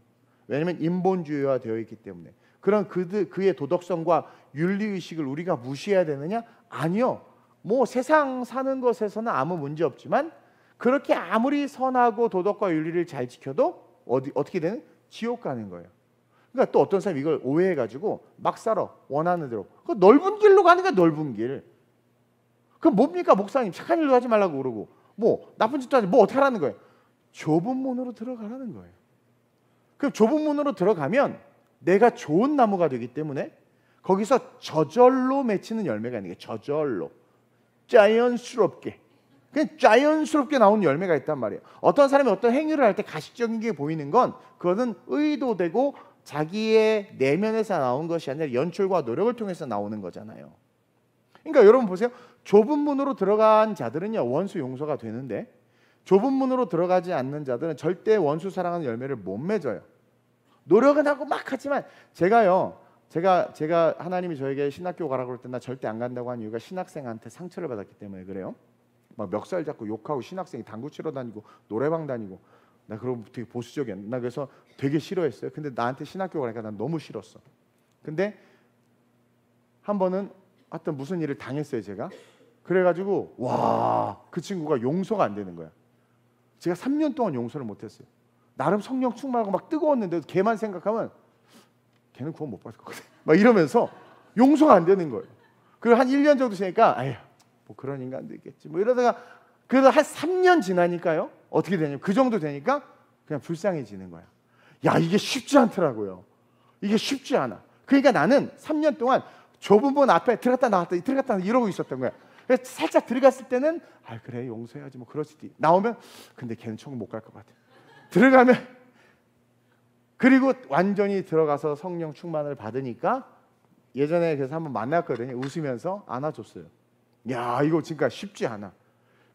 왜냐하면 인본주의화 되어 있기 때문에. 그런 그의 도덕성과 윤리의식을 우리가 무시해야 되느냐? 아니요. 뭐 세상 사는 것에서는 아무 문제 없지만 그렇게 아무리 선하고 도덕과 윤리를 잘 지켜도 어떻게 되는? 지옥 가는 거예요. 그러니까 또 어떤 사람이 이걸 오해해가지고 막 살아. 원하는 대로. 그 넓은 길로 가는 게 넓은 길. 그럼 뭡니까 목사님? 착한 일도 하지 말라고 그러고 뭐 나쁜 짓도 하지 뭐 어떻게 하라는 거예요? 좁은 문으로 들어가라는 거예요. 그럼 좁은 문으로 들어가면 내가 좋은 나무가 되기 때문에 거기서 저절로 맺히는 열매가 있는 게 저절로 자연스럽게 그냥 자연스럽게 나오는 열매가 있단 말이에요. 어떤 사람이 어떤 행위를 할 때 가식적인 게 보이는 건 그것은 의도되고 자기의 내면에서 나온 것이 아니라 연출과 노력을 통해서 나오는 거잖아요. 그러니까 여러분 보세요. 좁은 문으로 들어간 자들은요 원수 용서가 되는데 좁은 문으로 들어가지 않는 자들은 절대 원수 사랑하는 열매를 못 맺어요. 노력은 하고 막 하지만 제가 하나님이 저에게 신학교 가라고 그럴 때 나 절대 안 간다고 한 이유가 신학생한테 상처를 받았기 때문에 그래요. 막 멱살 잡고 욕하고 신학생이 당구 치러 다니고 노래방 다니고 나 그러고 되게 보수적이야. 나 그래서 되게 싫어했어요. 근데 나한테 신학교 가니까 난 너무 싫었어. 근데 한 번은 하여튼 무슨 일을 당했어요 제가. 그래가지고 와, 그 친구가 용서가 안 되는 거야. 제가 3년 동안 용서를 못했어요. 나름 성령 충만하고 막 뜨거웠는데 걔만 생각하면 걔는 구원 못 받을 것 같아. 막 이러면서 용서가 안 되는 거예요. 그리고 한 1년 정도 지나니까 아휴 뭐 그런 인간도 있겠지 뭐 이러다가 그래도 한 3년 지나니까요 어떻게 되냐면 그 정도 되니까 그냥 불쌍해지는 거야. 야 이게 쉽지 않더라고요. 이게 쉽지 않아. 그러니까 나는 3년 동안 좁은 문 앞에 들어갔다 나왔다 이러고 있었던 거야. 그래서 살짝 들어갔을 때는 아 그래 용서해야지 뭐 그럴 수도 있. 나오면 근데 걔는 천국 못 갈 것 같아. 들어가면 그리고 완전히 들어가서 성령 충만을 받으니까 예전에 그래서 한번 만났거든요. 웃으면서 안아줬어요. 야 이거 진짜 쉽지 않아.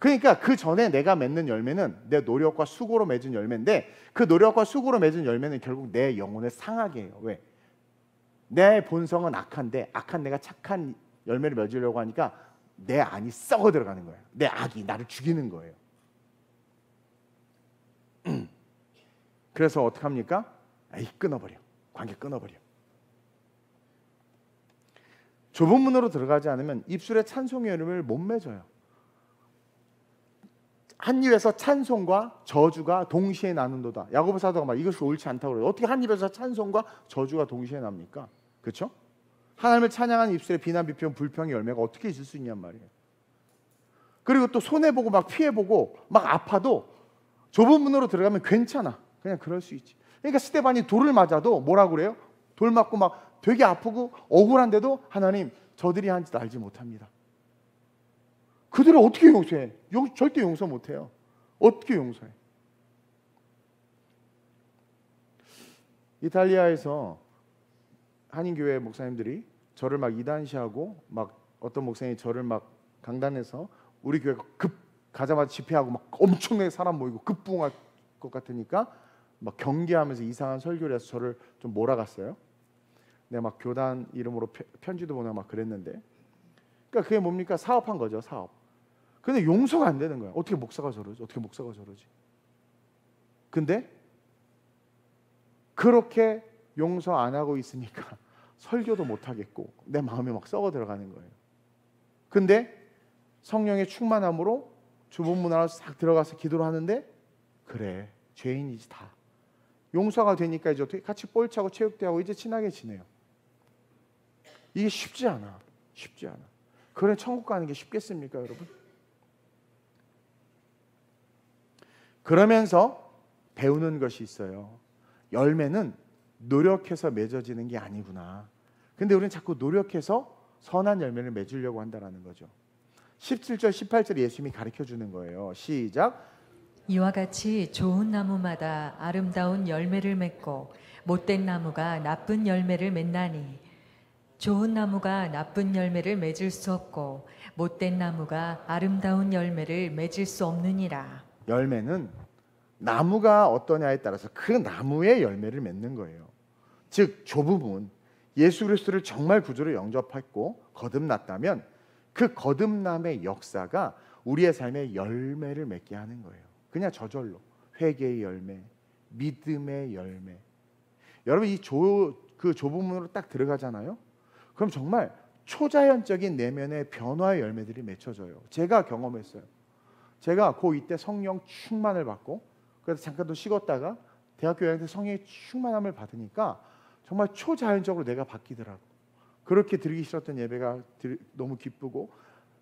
그러니까 그 전에 내가 맺는 열매는 내 노력과 수고로 맺은 열매인데 그 노력과 수고로 맺은 열매는 결국 내 영혼을 상하게 해요. 왜? 내 본성은 악한데 악한 내가 착한 열매를 맺으려고 하니까 내 안이 썩어 들어가는 거예요. 내 악이 나를 죽이는 거예요. 그래서 어떡합니까? 에이 끊어버려. 관계 끊어버려. 좁은 문으로 들어가지 않으면 입술에 찬송의 열매를 못 맺어요. 한 입에서 찬송과 저주가 동시에 나는도다. 야고보 사도가 막 이것이 옳지 않다고 그래요. 어떻게 한 입에서 찬송과 저주가 동시에 납니까? 그렇죠? 하나님을 찬양하는 입술에 비난, 비평, 불평의 열매가 어떻게 있을 수 있냔 말이에요. 그리고 또 손해보고 막 피해보고 막 아파도 좁은 문으로 들어가면 괜찮아. 그냥 그럴 수 있지. 그러니까 스데반이 돌을 맞아도 뭐라고 그래요? 돌 맞고 막 되게 아프고 억울한데도 하나님 저들이 한 짓 알지 못합니다. 그들을 어떻게 용서해? 절대 용서 못해요. 어떻게 용서해? 이탈리아에서 한인교회 목사님들이 저를 막 이단시하고 막 어떤 목사님이 저를 막 강단해서 우리 교회가 급 가자마자 집회하고 막 엄청나게 사람 모이고 급부흥할 것 같으니까 막 경계하면서 이상한 설교를 해서 저를 좀 몰아갔어요. 내가 막 교단 이름으로 편지도 보내고 막 그랬는데 그러니까 그게 뭡니까? 사업한 거죠. 사업. 근데 용서가 안 되는 거야. 어떻게 목사가 저러지? 어떻게 목사가 저러지? 근데 그렇게 용서 안 하고 있으니까 설교도 못 하겠고 내 마음이 막 썩어 들어가는 거예요. 근데 성령의 충만함으로 좁은 문 안으로 싹 들어가서 기도를 하는데 그래 죄인이지 다. 용서가 되니까 이제 어떻게 같이 볼 차고 체육대하고 이제 친하게 지내요. 이게 쉽지 않아. 쉽지 않아. 그래 천국 가는 게 쉽겠습니까 여러분? 그러면서 배우는 것이 있어요. 열매는 노력해서 맺어지는 게 아니구나. 근데 우리는 자꾸 노력해서 선한 열매를 맺으려고 한다는 거죠. 17절 18절 예수님이 가르쳐 주는 거예요. 시작. 이와 같이 좋은 나무마다 아름다운 열매를 맺고 못된 나무가 나쁜 열매를 맺나니 좋은 나무가 나쁜 열매를 맺을 수 없고 못된 나무가 아름다운 열매를 맺을 수 없느니라. 열매는 나무가 어떠냐에 따라서 그 나무의 열매를 맺는 거예요. 즉 좁음은 예수 그리스도를 정말 구주로 영접했고 거듭났다면 그 거듭남의 역사가 우리의 삶에 열매를 맺게 하는 거예요. 그냥 저절로 회개의 열매, 믿음의 열매. 여러분 그 좁은 문으로 딱 들어가잖아요. 그럼 정말 초자연적인 내면의 변화의 열매들이 맺혀져요. 제가 경험했어요. 제가 고2 때 성령 충만을 받고 그래서 잠깐 또 식었다가 대학교 여행 때 성령의 충만함을 받으니까 정말 초자연적으로 내가 바뀌더라고. 그렇게 드리기 싫었던 예배가 너무 기쁘고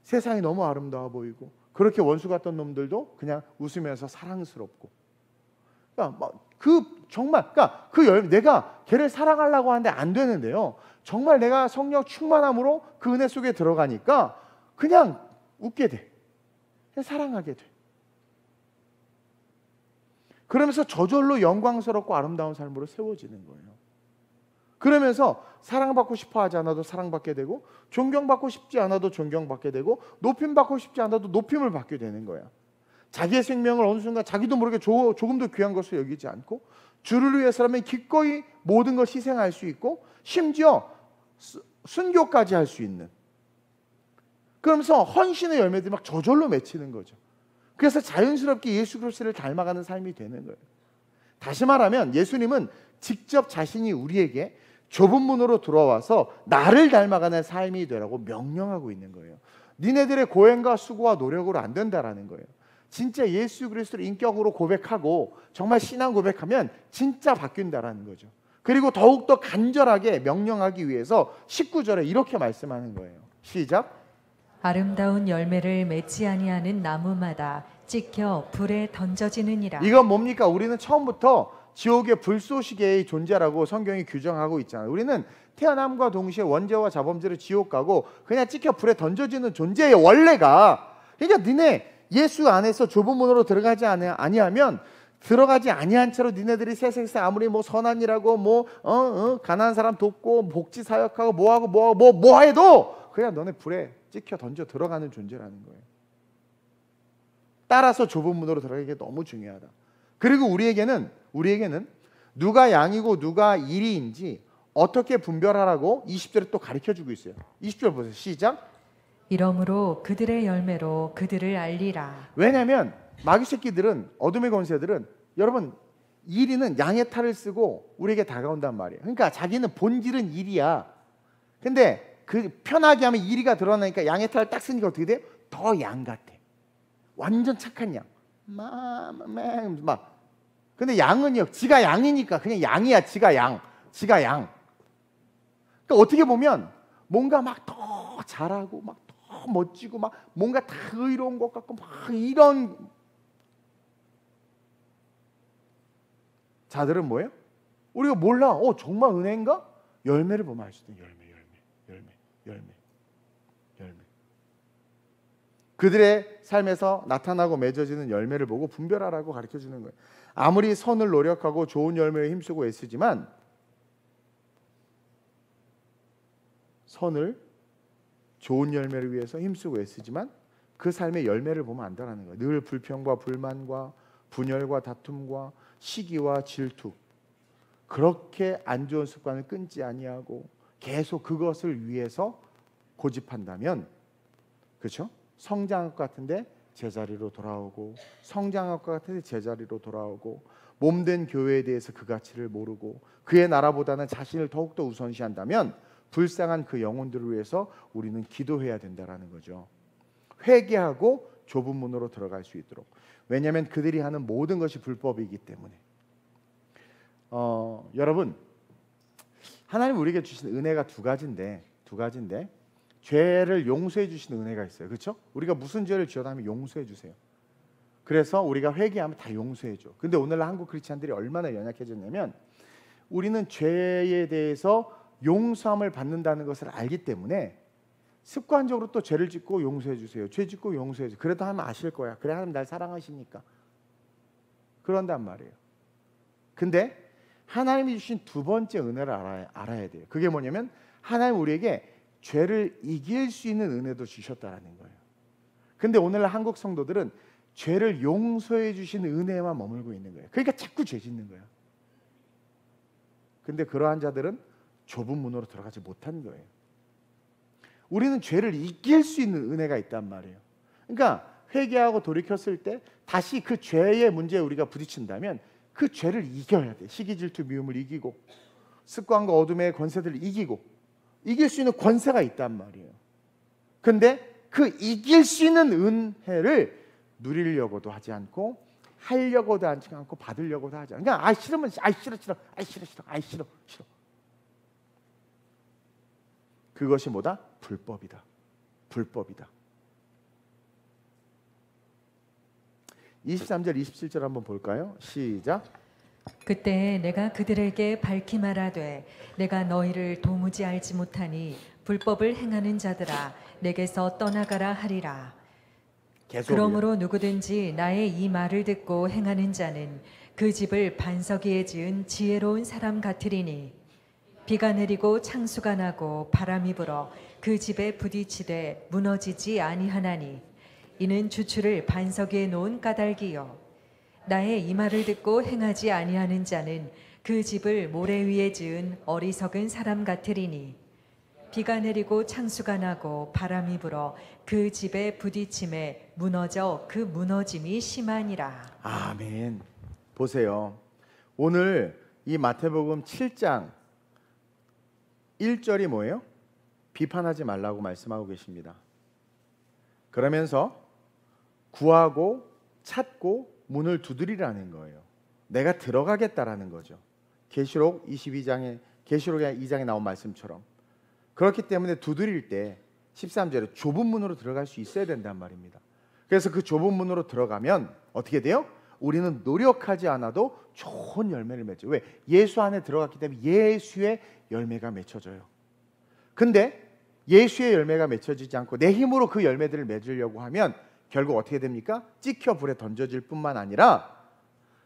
세상이 너무 아름다워 보이고 그렇게 원수 같던 놈들도 그냥 웃으면서 사랑스럽고. 그러니까 내가 걔를 사랑하려고 하는데 안 되는데요. 정말 내가 성령 충만함으로 그 은혜 속에 들어가니까 그냥 웃게 돼. 그냥 사랑하게 돼. 그러면서 저절로 영광스럽고 아름다운 삶으로 세워지는 거예요. 그러면서 사랑받고 싶어 하지 않아도 사랑받게 되고 존경받고 싶지 않아도 존경받게 되고 높임받고 싶지 않아도 높임을 받게 되는 거야. 자기의 생명을 어느 순간 자기도 모르게 조금도 귀한 것을 여기지 않고 주를 위해서라면 기꺼이 모든 걸 희생할 수 있고 심지어 순교까지 할 수 있는, 그러면서 헌신의 열매들이 막 저절로 맺히는 거죠. 그래서 자연스럽게 예수 그리스도를 닮아가는 삶이 되는 거예요. 다시 말하면 예수님은 직접 자신이 우리에게 좁은 문으로 들어와서 나를 닮아가는 삶이 되라고 명령하고 있는 거예요. 니네들의 고행과 수고와 노력으로 안 된다라는 거예요. 진짜 예수 그리스도를 인격으로 고백하고 정말 신앙 고백하면 진짜 바뀐다라는 거죠. 그리고 더욱더 간절하게 명령하기 위해서 19절에 이렇게 말씀하는 거예요. 시작. 아름다운 열매를 맺지 아니하는 나무마다 찍혀 불에 던져지느니라. 이건 뭡니까? 우리는 처음부터 지옥의 불쏘시개의 존재라고 성경이 규정하고 있잖아요. 우리는 태어남과 동시에 원죄와 자범죄로 지옥 가고 그냥 찍혀 불에 던져지는 존재예요, 원래가. 그러니까 니네 예수 안에서 좁은 문으로 들어가지 아니하면 들어가지 아니한 채로 니네들이 세상에서 아무리 뭐 선한 일하고 가난한 사람 돕고 복지 사역하고 뭐 해도 그냥 너네 불에 찍혀 던져 들어가는 존재라는 거예요. 따라서 좁은 문으로 들어가기 너무 중요하다. 그리고 우리에게는 누가 양이고 누가 이리인지 어떻게 분별하라고 20절에 또 가르쳐주고 있어요. 20절 보세요. 시작. 이러므로 그들의 열매로 그들을 알리라. 왜냐하면 마귀 새끼들은, 어둠의 권세들은, 여러분 이리는 양의 탈을 쓰고 우리에게 다가온단 말이에요. 그러니까 자기는 본질은 이리야. 근데 그 편하게 하면 이리가 드러나니까 양의 탈을 딱 쓰니까 어떻게 돼? 더 양 같아. 완전 착한 양. 막. 근데 양은요, 지가 양이니까 그냥 양이야. 지가 양. 그러니까 어떻게 보면 뭔가 막 더 잘하고 막 더 멋지고 막 뭔가 다 의로운 것 같고 막 이런 자들은 뭐예요? 우리가 몰라. 정말 은혜인가? 열매를 보면 알 수 있는 열매. 그들의 삶에서 나타나고 맺어지는 열매를 보고 분별하라고 가르쳐주는 거예요. 아무리 선을 노력하고 좋은 열매에 힘쓰고 애쓰지만 좋은 열매를 위해서 힘쓰고 애쓰지만 그 삶의 열매를 보면 안다라는 거예요. 늘 불평과 불만과 분열과 다툼과 시기와 질투, 그렇게 안 좋은 습관을 끊지 아니하고 계속 그것을 위해서 고집한다면, 그렇죠? 성장할 것 같은데 제자리로 돌아오고, 성장할 것 같은데 제자리로 돌아오고, 몸된 교회에 대해서 그 가치를 모르고 그의 나라보다는 자신을 더욱더 우선시한다면 불쌍한 그 영혼들을 위해서 우리는 기도해야 된다라는 거죠. 회개하고 좁은 문으로 들어갈 수 있도록. 왜냐하면 그들이 하는 모든 것이 불법이기 때문에. 여러분, 하나님 우리에게 주신 은혜가 두 가지인데 죄를 용서해 주시는 은혜가 있어요. 그렇죠? 우리가 무슨 죄를 지어도 하면 용서해 주세요. 그래서 우리가 회개하면 다 용서해 줘. 근데 오늘날 한국 크리스찬들이 얼마나 연약해졌냐면 우리는 죄에 대해서 용서함을 받는다는 것을 알기 때문에 습관적으로 또 죄를 짓고 용서해 주세요. 죄 짓고 용서해 주세요. 그래도 하면 아실 거야. 그래 하나님 날 사랑하시니까. 그런단 말이에요. 근데 하나님이 주신 두 번째 은혜를 알아야 돼요. 그게 뭐냐면 하나님 우리에게 죄를 이길 수 있는 은혜도 주셨다라는 거예요. 근데 오늘날 한국 성도들은 죄를 용서해 주신 은혜에만 머물고 있는 거예요. 그러니까 자꾸 죄 짓는 거예요. 근데 그러한 자들은 좁은 문으로 들어가지 못한 거예요. 우리는 죄를 이길 수 있는 은혜가 있단 말이에요. 그러니까 회개하고 돌이켰을 때 다시 그 죄의 문제에 우리가 부딪힌다면 그 죄를 이겨야 돼. 시기, 질투, 미움을 이기고 습관과 어둠의 권세들을 이기고 이길 수 있는 권세가 있단 말이에요. 근데 그 이길 수 있는 은혜를 누리려고도 하지 않고 하려고도 하지 않고 받으려고도 하지 않고 그냥 싫으면 싫어. 그것이 뭐다? 불법이다. 23절 27절 한번 볼까요? 시작. 그때 내가 그들에게 밝히 말하되 내가 너희를 도무지 알지 못하니 불법을 행하는 자들아 내게서 떠나가라 하리라. 계속 그러므로 누구든지 나의 이 말을 듣고 행하는 자는 그 집을 반석 위에 지은 지혜로운 사람 같으리니 비가 내리고 창수가 나고 바람이 불어 그 집에 부딪히되 무너지지 아니하나니 이는 주추를 반석 위에 놓은 까닭이요 나의 이 말을 듣고 행하지 아니하는 자는 그 집을 모래 위에 지은 어리석은 사람 같으리니 비가 내리고 창수가 나고 바람이 불어 그 집에 부딪힘에 무너져 그 무너짐이 심하니라. 아멘. 보세요. 오늘 이 마태복음 7장 1절이 뭐예요? 비판하지 말라고 말씀하고 계십니다. 그러면서 구하고 찾고 문을 두드리라는 거예요. 내가 들어가겠다라는 거죠. 계시록 2장에 나온 말씀처럼. 그렇기 때문에 두드릴 때 13절에 좁은 문으로 들어갈 수 있어야 된단 말입니다. 그래서 그 좁은 문으로 들어가면 어떻게 돼요? 우리는 노력하지 않아도 좋은 열매를 맺죠. 왜? 예수 안에 들어갔기 때문에 예수의 열매가 맺혀져요. 근데 예수의 열매가 맺혀지지 않고 내 힘으로 그 열매들을 맺으려고 하면 결국 어떻게 됩니까? 찍혀 불에 던져질 뿐만 아니라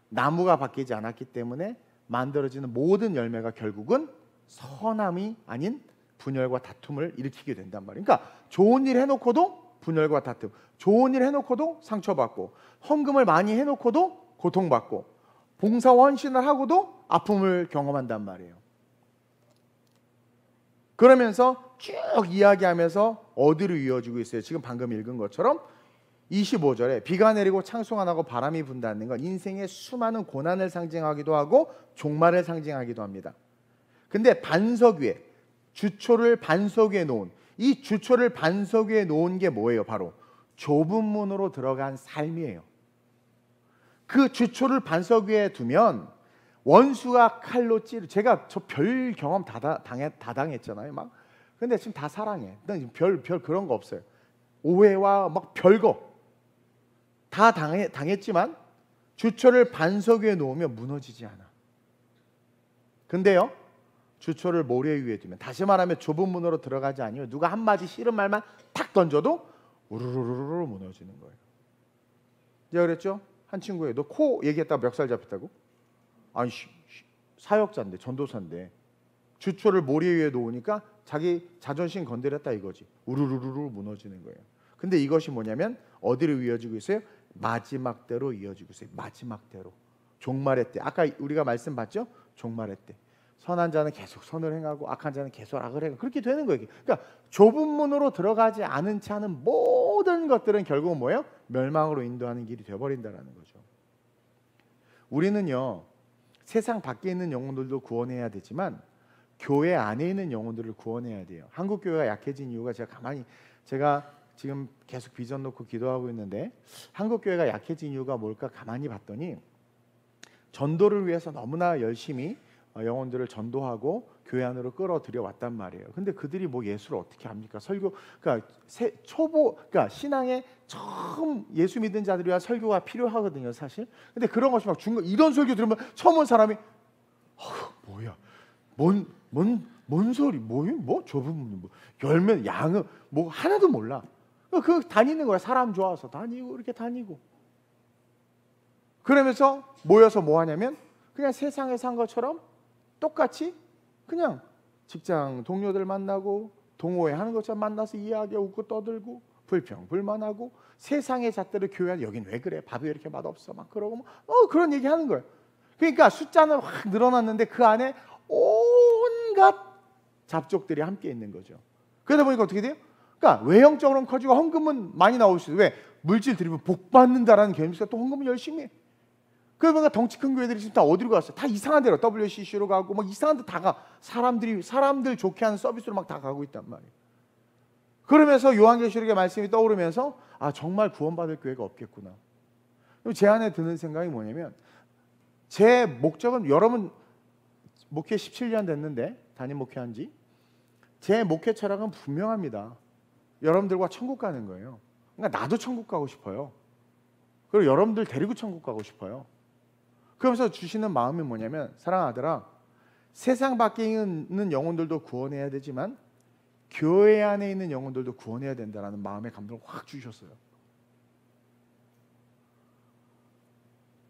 나무가 바뀌지 않았기 때문에 만들어지는 모든 열매가 결국은 선함이 아닌 분열과 다툼을 일으키게 된단 말이에요. 그러니까 좋은 일 해놓고도 분열과 다툼, 좋은 일 해놓고도 상처받고, 헌금을 많이 해놓고도 고통받고, 봉사와 헌신을 하고도 아픔을 경험한단 말이에요. 그러면서 쭉 이야기하면서 어디로 이어지고 있어요? 지금 방금 읽은 것처럼 25절에 비가 내리고 창수가 나고 바람이 분다는 건 인생의 수많은 고난을 상징하기도 하고 종말을 상징하기도 합니다. 근데 반석 위에 주초를 반석 위에 놓은 이 주초를 반석 위에 놓은 게 뭐예요? 바로 좁은 문으로 들어간 삶이에요. 그 주초를 반석 위에 두면 원수가 칼로 제가 저 별 경험 다 당했잖아요. 막. 근데 지금 다 사랑해. 난 지금 별 그런 거 없어요. 오해와 막 별거 다 당했지만 주초를 반석 위에 놓으면 무너지지 않아. 근데요, 주초를 모래 위에 두면, 다시 말하면 좁은 문으로 들어가지 아니면 누가 한마디 싫은 말만 탁 던져도 우르르르르 무너지는 거예요. 제가 그랬죠? 한 친구에 너 코 얘기했다가 멱살 잡혔다고? 아니 사역자인데, 전도사인데 주초를 모래 위에 놓으니까 자기 자존심 건드렸다 이거지. 우르르르 무너지는 거예요. 근데 이것이 뭐냐면 어디로 이어지고 있어요? 마지막 때로 이어지고 있어요. 마지막 때로. 종말의 때. 아까 우리가 말씀 봤죠? 종말의 때. 선한 자는 계속 선을 행하고 악한 자는 계속 악을 행하고 그렇게 되는 거예요. 그러니까 좁은 문으로 들어가지 않은 채 하는 모든 것들은 결국은 뭐예요? 멸망으로 인도하는 길이 되어버린다는 거죠. 우리는요, 세상 밖에 있는 영혼들도 구원해야 되지만 교회 안에 있는 영혼들을 구원해야 돼요. 한국 교회가 약해진 이유가 제가 지금 계속 비전 놓고 기도하고 있는데 한국 교회가 약해진 이유가 뭘까 가만히 봤더니 전도를 위해서 너무나 열심히 영혼들을 전도하고 교회 안으로 끌어들여 왔단 말이에요. 근데 그들이 뭐 예수를 어떻게 합니까? 설교, 그러니까 그러니까 신앙에 처음 예수 믿은 자들이야 설교가 필요하거든요, 사실. 근데 그런 것이 막 이런 설교 들으면 처음 온 사람이 뭐야, 뭔 소리, 뭐 좁은 뭐 열매 양은 뭐 하나도 몰라. 그 다니는 거야. 사람 좋아서 다니고 이렇게 다니고. 그러면서 모여서 뭐 하냐면 그냥 세상에서 한 것처럼 똑같이 그냥 직장 동료들 만나고 동호회 하는 것처럼 만나서 이야기하고 웃고 떠들고 불평불만하고 세상의 잣대로 교회 여긴 왜 그래? 밥이 왜 이렇게 맛없어? 막 그러고 그런 얘기 하는 거예요. 그러니까 숫자는 확 늘어났는데 그 안에 온갖 잡족들이 함께 있는 거죠. 그러다 보니까 어떻게 돼요? 그러니까 외형적으로는 커지고 헌금은 많이 나올 수 있어요. 왜? 물질 드리면 복 받는다라는 개념이 있어서 또 헌금을 열심히 해. 그러니까 덩치 큰 교회들이 지금 다 어디로 갔어요? 다 이상한 데로 WCC로 가고 막 이상한 데 다 가. 사람들 좋게 하는 서비스로 막 다 가고 있단 말이에요. 그러면서 요한계시록의 말씀이 떠오르면서 정말 구원받을 교회가 없겠구나. 그럼 제 안에 드는 생각이 뭐냐면 제 목적은 여러분 목회 17년 됐는데 담임 목회한 지 제 목회 철학은 분명합니다. 여러분들과 천국 가는 거예요. 그러니까 나도 천국 가고 싶어요. 그리고 여러분들 데리고 천국 가고 싶어요. 그러면서 주시는 마음이 뭐냐면 사랑하는 아들아, 세상 밖에 있는 영혼들도 구원해야 되지만 교회 안에 있는 영혼들도 구원해야 된다라는 마음의 감동을 확 주셨어요.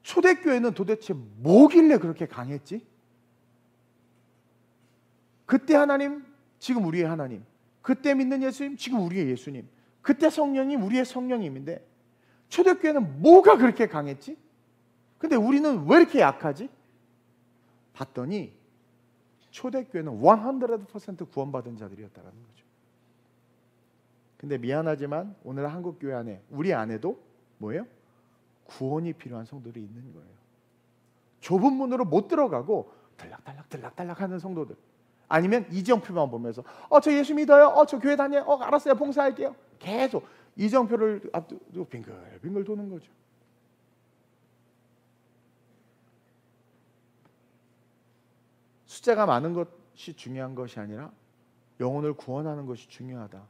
초대교회는 도대체 뭐길래 그렇게 강했지? 그때 하나님, 지금 우리의 하나님. 그때 믿는 예수님, 지금 우리의 예수님. 그때 성령님, 우리의 성령님인데 초대교회는 뭐가 그렇게 강했지? 근데 우리는 왜 이렇게 약하지? 봤더니 초대교회는 100% 구원받은 자들이었다는 거죠. 근데 미안하지만 오늘 한국교회 안에 우리 안에도 뭐예요? 구원이 필요한 성도들이 있는 거예요. 좁은 문으로 못 들어가고 들락달락 하는 성도들. 아니면 이정표만 보면서 저 예수 믿어요. 저 교회 다녀요. 알았어요. 봉사할게요. 계속 이정표를 앞두고 빙글빙글 도는 거죠. 숫자가 많은 것이 중요한 것이 아니라 영혼을 구원하는 것이 중요하다.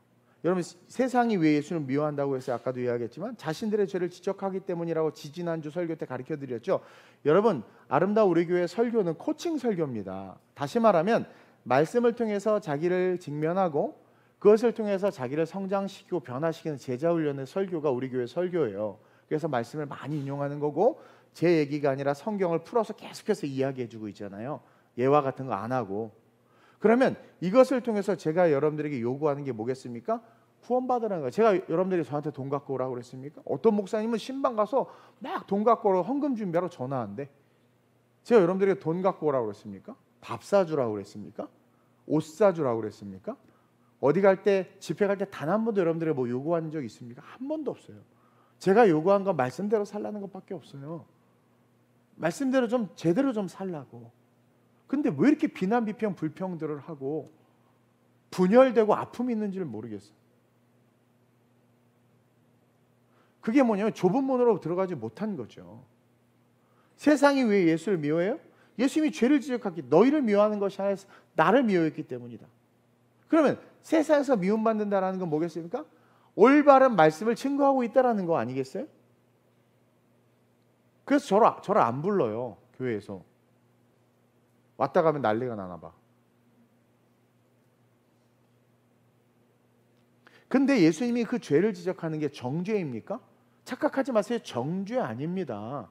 여러분 세상이 왜 예수를 미워한다고 해서 아까도 이야기했지만 자신들의 죄를 지적하기 때문이라고 지지난주 설교 때 가르쳐드렸죠. 여러분 아름다운 우리 교회 설교는 코칭 설교입니다. 다시 말하면 말씀을 통해서 자기를 직면하고 그것을 통해서 자기를 성장시키고 변화시키는 제자 훈련의 설교가 우리 교회 설교예요. 그래서 말씀을 많이 인용하는 거고 제 얘기가 아니라 성경을 풀어서 계속해서 이야기해주고 있잖아요. 예화 같은 거 안 하고. 그러면 이것을 통해서 제가 여러분들에게 요구하는 게 뭐겠습니까? 구원받으라는 거예요. 제가 여러분들이 저한테 돈 갖고 오라고 그랬습니까? 어떤 목사님은 신방 가서 막 돈 갖고 오라고 헌금 준비하러 전화한대. 제가 여러분들에게 돈 갖고 오라고 그랬습니까? 밥 사주라고 그랬습니까? 옷 사주라고 그랬습니까? 어디 갈 때 집회 갈 때 단 한 번도 여러분들에게 뭐 요구한 적 있습니까? 한 번도 없어요. 제가 요구한 건 말씀대로 살라는 것밖에 없어요. 말씀대로 좀 제대로 좀 살라고. 근데 왜 이렇게 비난 비평 불평들을 하고 분열되고 아픔이 있는지를 모르겠어요. 그게 뭐냐면 좁은 문으로 들어가지 못한 거죠. 세상이 왜 예수를 미워해요? 예수님이 죄를 지적하기 너희를 미워하는 것이 아니라 나를 미워했기 때문이다. 그러면 세상에서 미움받는다라는 건 뭐겠습니까? 올바른 말씀을 증거하고 있다라는 거 아니겠어요? 그래서 저를 안 불러요. 교회에서. 왔다 가면 난리가 나나 봐. 근데 예수님이 그 죄를 지적하는 게 정죄입니까? 착각하지 마세요. 정죄 아닙니다.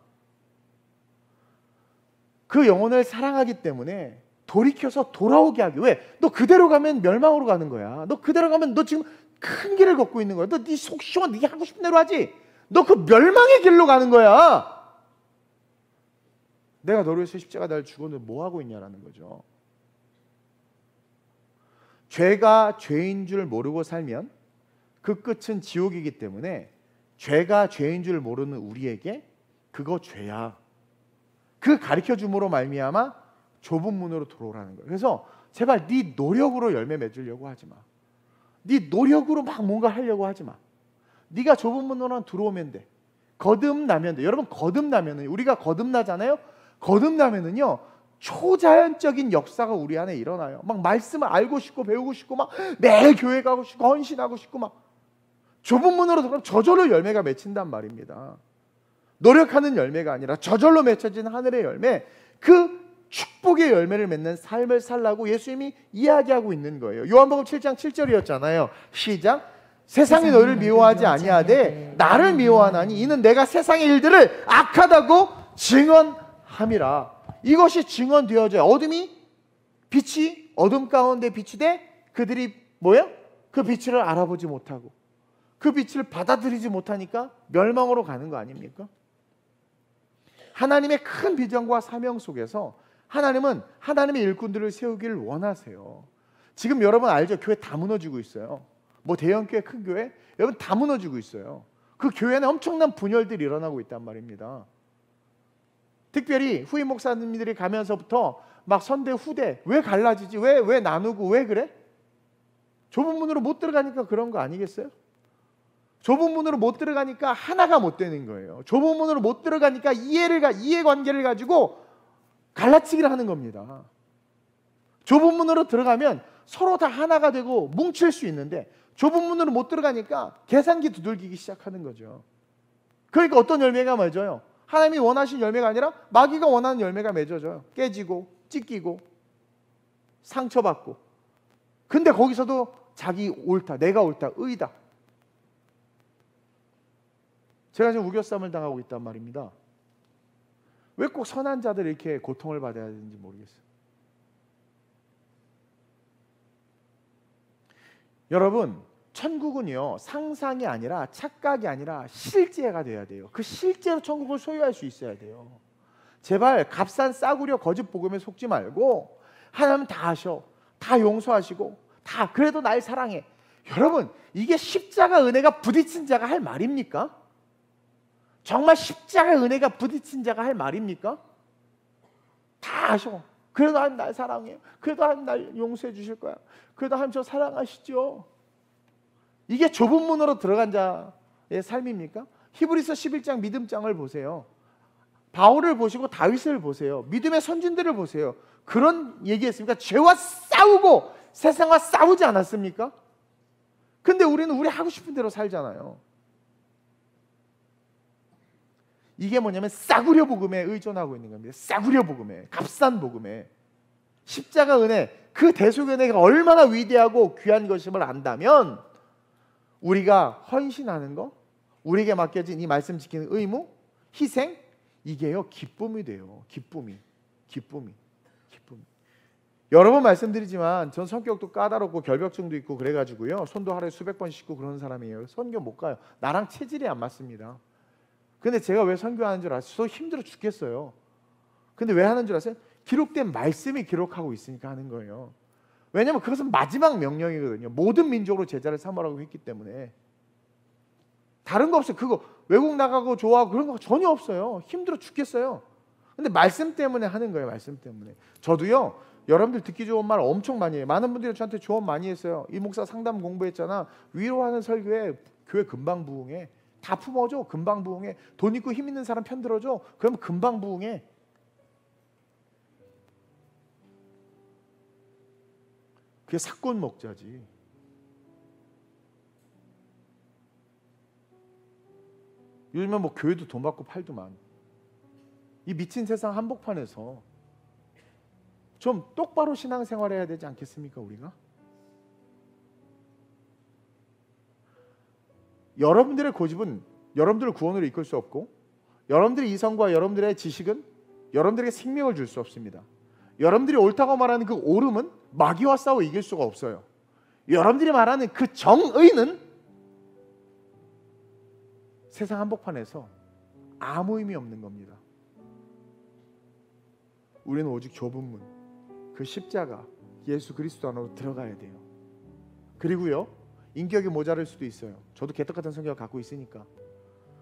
그 영혼을 사랑하기 때문에 돌이켜서 돌아오게 하기. 왜? 너 그대로 가면 멸망으로 가는 거야. 너 그대로 가면 너 지금 큰 길을 걷고 있는 거야. 너 네 속 시원 네 하고 싶은 대로 하지. 너 그 멸망의 길로 가는 거야. 내가 너를 위해서 십자가 날 죽었는데 뭐 하고 있냐라는 거죠. 죄가 죄인 줄 모르고 살면 그 끝은 지옥이기 때문에 죄가 죄인 줄 모르는 우리에게 그거 죄야. 그 가르쳐줌으로 말미암아 좁은 문으로 들어오라는 거예요. 그래서 제발 네 노력으로 열매 맺으려고 하지 마. 네 노력으로 막 뭔가 하려고 하지 마. 네가 좁은 문으로 들어오면 돼. 거듭나면 돼. 여러분 거듭나면은 우리가 거듭나잖아요. 거듭나면은요 초자연적인 역사가 우리 안에 일어나요. 막 말씀을 알고 싶고 배우고 싶고 막 매일 교회 가고 싶고 헌신하고 싶고 막 좁은 문으로 들어가면 저절로 열매가 맺힌단 말입니다. 노력하는 열매가 아니라 저절로 맺혀진 하늘의 열매, 그 축복의 열매를 맺는 삶을 살라고 예수님이 이야기하고 있는 거예요. 요한복음 7장 7절이었잖아요. 시작. 세상이 너희를 미워하지 아니하되 나를 미워하나니 이는 내가 세상의 일들을 악하다고 증언함이라. 이것이 증언되어져요. 어둠이 빛이 어둠 가운데 비추되 그들이 뭐예요? 그 빛을 알아보지 못하고 그 빛을 받아들이지 못하니까 멸망으로 가는 거 아닙니까? 하나님의 큰 비전과 사명 속에서 하나님은 하나님의 일꾼들을 세우기를 원하세요. 지금 여러분 알죠? 교회 다 무너지고 있어요. 뭐 대형교회, 큰 교회, 여러분 다 무너지고 있어요. 그 교회는 엄청난 분열들이 일어나고 있단 말입니다. 특별히 후임 목사님들이 가면서부터 막 선대 후대 왜 갈라지지? 왜 나누고 왜 그래? 좁은 문으로 못 들어가니까 그런 거 아니겠어요? 좁은 문으로 못 들어가니까 하나가 못 되는 거예요. 좁은 문으로 못 들어가니까 이해관계를 가지고 갈라치기를 하는 겁니다. 좁은 문으로 들어가면 서로 다 하나가 되고 뭉칠 수 있는데 좁은 문으로 못 들어가니까 계산기 두들기기 시작하는 거죠. 그러니까 어떤 열매가 맺어요? 하나님이 원하신 열매가 아니라 마귀가 원하는 열매가 맺어져요. 깨지고 찢기고 상처받고. 근데 거기서도 자기 옳다, 내가 옳다, 의다. 제가 지금 우겨쌈을 당하고 있단 말입니다. 왜 꼭 선한 자들이 이렇게 고통을 받아야 되는지 모르겠어요. 여러분, 천국은요 상상이 아니라 착각이 아니라 실제가 돼야 돼요. 그 실제로 천국을 소유할 수 있어야 돼요. 제발 값싼 싸구려 거짓 복음에 속지 말고 하나님 다 하셔, 다 용서하시고 다 그래도 날 사랑해. 여러분, 이게 십자가 은혜가 부딪힌 자가 할 말입니까? 정말 십자가 은혜가 부딪힌 자가 할 말입니까? 다 하셔. 그래도 하나님 날 사랑해요. 그래도 하나님 날 용서해 주실 거야. 그래도 하나님 저 사랑하시죠. 이게 좁은 문으로 들어간 자의 삶입니까? 히브리서 11장 믿음장을 보세요. 바울을 보시고 다윗을 보세요. 믿음의 선진들을 보세요. 그런 얘기했습니까? 죄와 싸우고 세상과 싸우지 않았습니까? 근데 우리는 우리 하고 싶은 대로 살잖아요. 이게 뭐냐면 싸구려 복음에 의존하고 있는 겁니다. 싸구려 복음에, 값싼 복음에. 십자가 은혜, 그 대속 은혜가 얼마나 위대하고 귀한 것임을 안다면 우리가 헌신하는 거, 우리에게 맡겨진 이 말씀 지키는 의무, 희생, 이게요 기쁨이 돼요. 기쁨이. 여러 번 말씀드리지만 전 성격도 까다롭고 결벽증도 있고 그래가지고요 손도 하루에 수백 번 씻고 그러는 사람이에요. 선교 못 가요. 나랑 체질이 안 맞습니다. 근데 제가 왜 선교하는 줄 아세요? 힘들어 죽겠어요. 근데 왜 하는 줄 아세요? 기록된 말씀이 기록하고 있으니까 하는 거예요. 왜냐하면 그것은 마지막 명령이거든요. 모든 민족으로 제자를 삼으라고 했기 때문에. 다른 거 없어요. 그거 외국 나가고 좋아하고 그런 거 전혀 없어요. 힘들어 죽겠어요. 근데 말씀 때문에 하는 거예요. 말씀 때문에. 저도요 여러분들 듣기 좋은 말 엄청 많이 해요. 많은 분들이 저한테 조언 많이 했어요. 이 목사 상담 공부했잖아. 위로하는 설교에 교회 금방 부흥해. 다 품어줘. 금방 부흥해. 돈 있고 힘 있는 사람 편 들어줘. 그러면 금방 부흥해. 그게 사건 목자지. 요즘에 뭐 교회도 돈 받고 팔더만. 이 미친 세상 한복판에서 좀 똑바로 신앙생활해야 되지 않겠습니까? 우리가? 여러분들의 고집은 여러분들을 구원으로 이끌 수 없고 여러분들의 이성과 여러분들의 지식은 여러분들에게 생명을 줄 수 없습니다. 여러분들이 옳다고 말하는 그 옳음은 마귀와 싸워 이길 수가 없어요. 여러분들이 말하는 그 정의는 세상 한복판에서 아무 의미 없는 겁니다. 우리는 오직 좁은 문, 그 십자가 예수 그리스도 안으로 들어가야 돼요. 그리고요 인격이 모자랄 수도 있어요. 저도 개떡 같은 성격을 갖고 있으니까.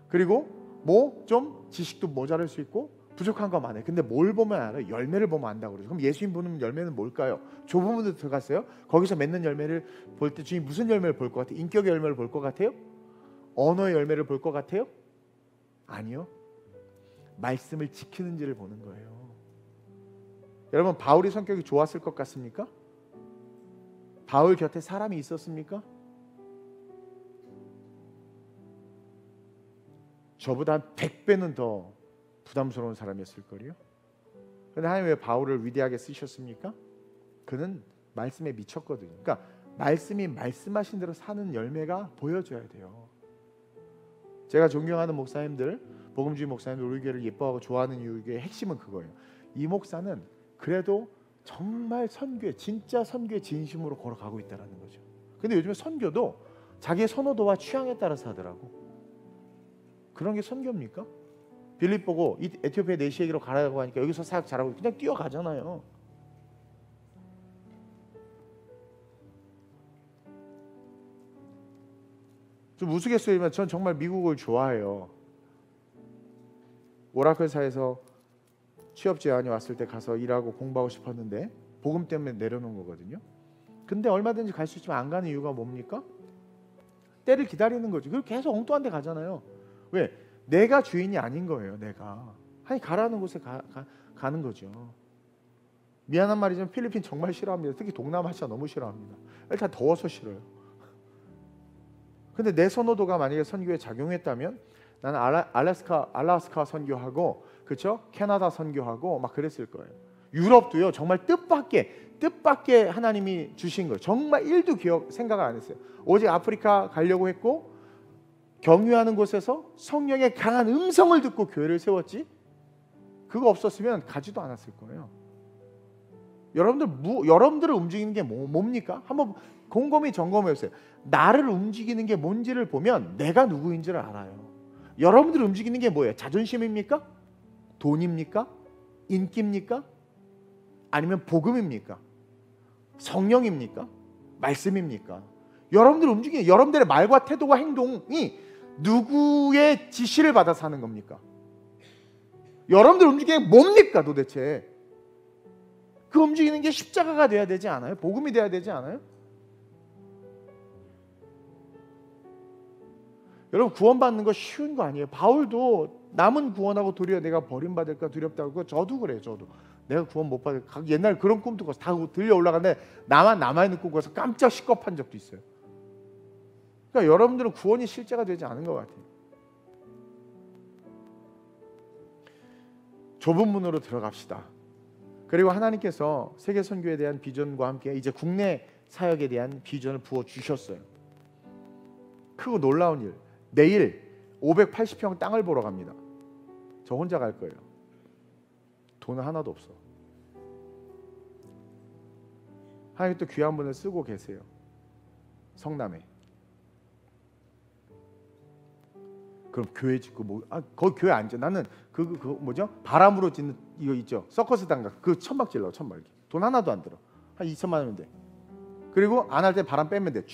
그리고 뭐 좀 지식도 모자랄 수 있고 부족한 거 많아요. 근데 뭘 보면 알아요? 열매를 보면 안다고 그러죠. 그럼 예수님 보는 열매는 뭘까요? 좁은 문으로 들어갔어요. 거기서 맺는 열매를 볼 때 주님 무슨 열매를 볼 것 같아요? 인격의 열매를 볼 것 같아요? 언어의 열매를 볼 것 같아요? 아니요. 말씀을 지키는지를 보는 거예요. 여러분 바울이 성격이 좋았을 것 같습니까? 바울 곁에 사람이 있었습니까? 저보다 한 100배는 더 부담스러운 사람이었을 거예요. 그런데 하나님 왜 바울을 위대하게 쓰셨습니까? 그는 말씀에 미쳤거든요. 그러니까 말씀이 말씀하신 대로 사는 열매가 보여져야 돼요. 제가 존경하는 목사님들, 복음주의 목사님들, 우리 교회를 예뻐하고 좋아하는 이유의 핵심은 그거예요. 이 목사는 그래도 정말 선교에, 진짜 선교에 진심으로 걸어가고 있다는 거죠. 근데 요즘에 선교도 자기의 선호도와 취향에 따라서 하더라고. 그런 게 선교입니까? 빌립 보고 에티오피아 내시에게로 가라고 하니까 여기서 사역 잘하고 그냥 뛰어가잖아요. 좀 우스갯소리지만 전 정말 미국을 좋아해요. 오라클사에서 취업 제안이 왔을 때 가서 일하고 공부하고 싶었는데 복음 때문에 내려놓은 거거든요. 근데 얼마든지 갈 수 있지만 안 가는 이유가 뭡니까? 때를 기다리는 거지. 그리고 계속 엉뚱한 데 가잖아요. 왜? 내가 주인이 아닌 거예요. 내가. 아니 가라는 곳에 가는 거죠. 미안한 말이지만 필리핀 정말 싫어합니다. 특히 동남아시아 너무 싫어합니다. 일단 더워서 싫어요. 근데 내 선호도가 만약에 선교에 작용했다면 나는 알래스카 선교하고, 그렇죠? 캐나다 선교하고 막 그랬을 거예요. 유럽도요. 정말 뜻밖의 하나님이 주신 거예요. 정말 1도 생각을 안 했어요. 오직 아프리카 가려고 했고 경유하는 곳에서 성령의 강한 음성을 듣고 교회를 세웠지. 그거 없었으면 가지도 않았을 거예요. 여러분들을 움직이는 게 뭡니까? 한번 곰곰이 점검해보세요. 나를 움직이는 게 뭔지를 보면 내가 누구인지를 알아요. 여러분들을 움직이는 게 뭐예요? 자존심입니까? 돈입니까? 인기입니까? 아니면 복음입니까? 성령입니까? 말씀입니까? 여러분들 움직이는 여러분들의 말과 태도와 행동이 누구의 지시를 받아서 하는 겁니까? 여러분들 움직이는 게 뭡니까 도대체? 그 움직이는 게 십자가가 돼야 되지 않아요? 복음이 돼야 되지 않아요? 여러분 구원받는 거 쉬운 거 아니에요. 바울도 남은 구원하고 도리어 내가 버림받을까 두렵다고. 저도 그래요. 저도 내가 구원 못 받을, 옛날 그런 꿈도 꿔서 다 들려 올라가는데 나만 남아있는 꿈 꿔서 깜짝 시겁한 적도 있어요. 그러니까 여러분들은 구원이 실제가 되지 않은 것 같아요. 좁은 문으로 들어갑시다. 그리고 하나님께서 세계 선교에 대한 비전과 함께 이제 국내 사역에 대한 비전을 부어 주셨어요. 크고 놀라운 일. 내일 580평 땅을 보러 갑니다. 저 혼자 갈 거예요. 돈은 하나도 없어. 하나님 또 귀한 분을 쓰고 계세요. 성남에. 그럼 교회 짓고 거기 교회 앉아. 나는 그 뭐죠? 바람으로 짓는 이거 있죠. 서커스 단가. 그 천막질러 천막이. 돈 하나도 안 들어. 한 2천만 원이면 돼. 그리고 안 할 때 바람 빼면 돼.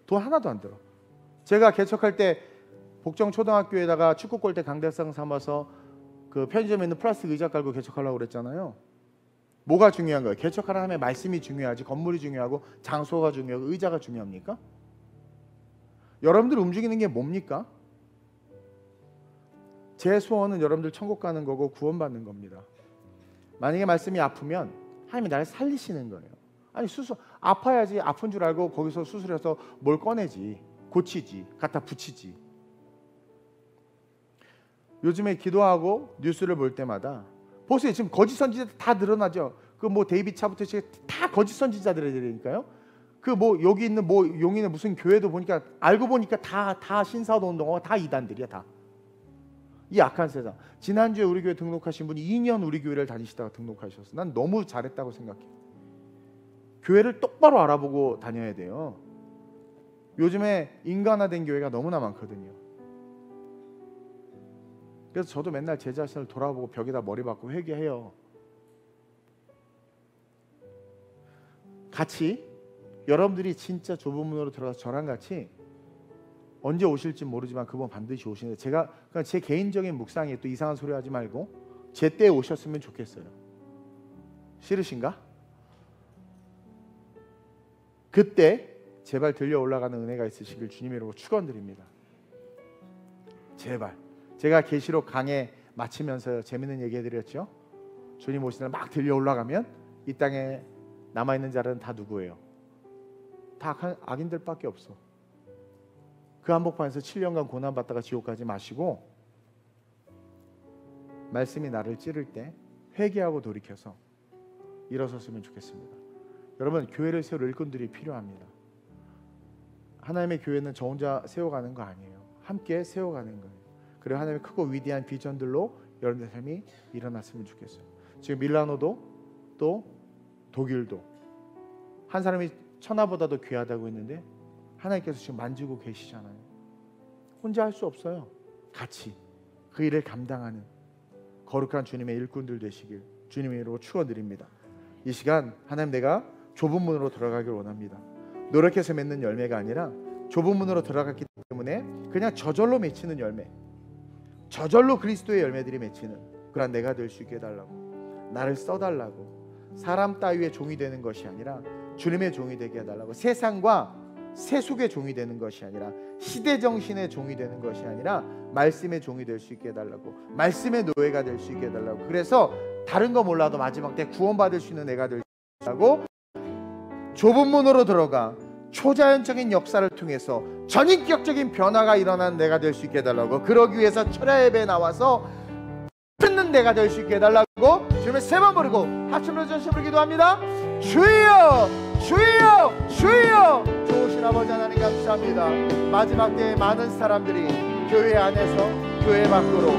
돈 하나도 안 들어. 제가 개척할 때 복정 초등학교에다가 축구 골대 강대상 삼아서 그 편의점에 있는 플라스틱 의자 깔고 개척하려고 그랬잖아요. 뭐가 중요한 거예요? 개척하는 하나님의 말씀이 중요하지 건물이 중요하고 장소가 중요하고 의자가 중요합니까? 여러분들 움직이는 게 뭡니까? 제 소원은 여러분들 천국 가는 거고 구원받는 겁니다. 만약에 말씀이 아프면 하나님이 나를 살리시는 거예요. 아니 아파야지 아픈 줄 알고 거기서 수술해서 뭘 꺼내지, 고치지, 갖다 붙이지. 요즘에 기도하고 뉴스를 볼 때마다 보세요. 지금 거짓 선지자 다 늘어나죠. 그 뭐 데이빗 차부터 다 거짓 선지자들이니까요. 그 뭐 여기 있는 뭐 용인의 무슨 교회도 보니까 알고 보니까 다 신사도 운동하고 다 이단들이야 다. 이 악한 세상. 지난주에 우리 교회 등록하신 분이 2년 우리 교회를 다니시다가 등록하셨어. 난 너무 잘했다고 생각해. 교회를 똑바로 알아보고 다녀야 돼요. 요즘에 인간화된 교회가 너무나 많거든요. 그래서 저도 맨날 제 자신을 돌아보고 벽에다 머리 박고 회개해요. 같이 여러분들이 진짜 좁은 문으로 들어가서 저랑 같이 언제 오실지 모르지만 그분 반드시 오시는데 제가 그냥 제 개인적인 묵상에 또 이상한 소리 하지 말고 제 때에 오셨으면 좋겠어요. 싫으신가? 그때 제발 들려 올라가는 은혜가 있으시길 주님의 이름으로 축원드립니다. 제발 제가 계시록 강해 마치면서 재밌는 얘기 해드렸죠. 주님 오시는 날 막 들려 올라가면 이 땅에 남아있는 자들은 다 누구예요? 다 악인들밖에 없어. 그 한복판에서 7년간 고난받다가 지옥 가지 마시고, 말씀이 나를 찌를 때 회개하고 돌이켜서 일어섰으면 좋겠습니다. 여러분, 교회를 세울 일꾼들이 필요합니다. 하나님의 교회는 저 혼자 세워가는 거 아니에요. 함께 세워가는 거예요. 그리고 하나님의 크고 위대한 비전들로 여러분의 삶이 일어났으면 좋겠어요. 지금 밀라노도 또 독일도 한 사람이 천하보다도 귀하다고 했는데 하나님께서 지금 만지고 계시잖아요. 혼자 할 수 없어요. 같이 그 일을 감당하는 거룩한 주님의 일꾼들 되시길 주님의 이름으로 축원드립니다. 이 시간 하나님, 내가 좁은 문으로 들어가길 원합니다. 노력해서 맺는 열매가 아니라 좁은 문으로 들어갔기 때문에 그냥 저절로 맺히는 열매, 저절로 그리스도의 열매들이 맺히는 그런 내가 될 수 있게 해달라고, 나를 써달라고, 사람 따위의 종이 되는 것이 아니라 주님의 종이 되게 해달라고, 세상과 세속의 종이 되는 것이 아니라 시대 정신의 종이 되는 것이 아니라 말씀의 종이 될 수 있게 해달라고, 말씀의 노예가 될 수 있게 해달라고. 그래서 다른 거 몰라도 마지막 때 구원받을 수 있는 내가 될 수 있게 해달라고, 좁은 문으로 들어가 초자연적인 역사를 통해서 전인격적인 변화가 일어난 내가 될 수 있게 해달라고, 그러기 위해서 철야 예배에 나와서 듣는 내가 될 수 있게 해달라고 주님의 세 번 부르고 합심으로 전심으로 기도합니다. 주여 주여 주여. 좋으신 아버지 하나님 감사합니다. 마지막 때에 많은 사람들이 교회 안에서 교회 밖으로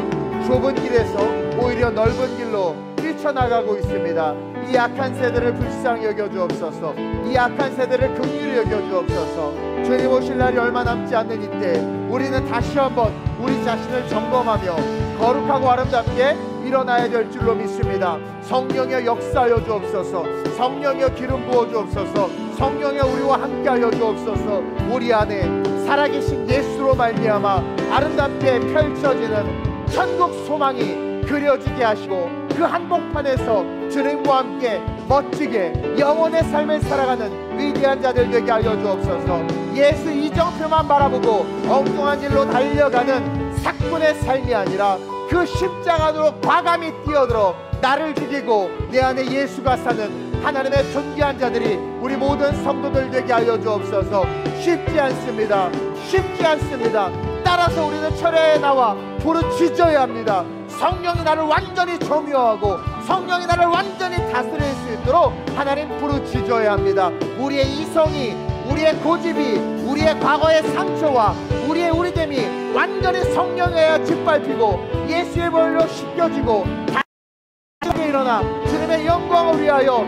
좁은 길에서 오히려 넓은 길로 뛰쳐나가고 있습니다. 이 약한 세대를 불쌍히 여겨주옵소서. 이 약한 세대를 긍휼히 여겨주옵소서. 주님 오실 날이 얼마 남지 않는 이때 우리는 다시 한번 우리 자신을 점검하며 거룩하고 아름답게 일어나야 될 줄로 믿습니다. 성령의 역사하여 주옵소서. 성령의 기름 부어 주옵소서. 성령의 우리와 함께하여 주옵소서. 우리 안에 살아계신 예수로 말미암아 아름답게 펼쳐지는 천국 소망이 그려지게 하시고, 그 한복판에서 주님과 함께 멋지게 영원의 삶을 살아가는 위대한 자들 되게 하여 주옵소서. 예수 이정표만 바라보고 엉뚱한 길로 달려가는 사꾼의 삶이 아니라 그 십자가로 과감히 뛰어들어 나를 죽이고 내 안에 예수가 사는 하나님의 존귀한 자들이 우리 모든 성도들 되게 하여 주옵소서. 쉽지 않습니다. 쉽지 않습니다. 따라서 우리는 철야에 나와 부르짖어야 합니다. 성령이 나를 완전히 점유하고 성령이 나를 완전히 다스릴 수 있도록 하나님 부르짖어야 합니다. 우리의 이성이, 우리의 고집이, 우리의 과거의 상처와 우리의 우리됨이 완전히 성령에 짓밟히고 예수의 벌로 씻겨지고 다시 일어나 주님의 영광을 위하여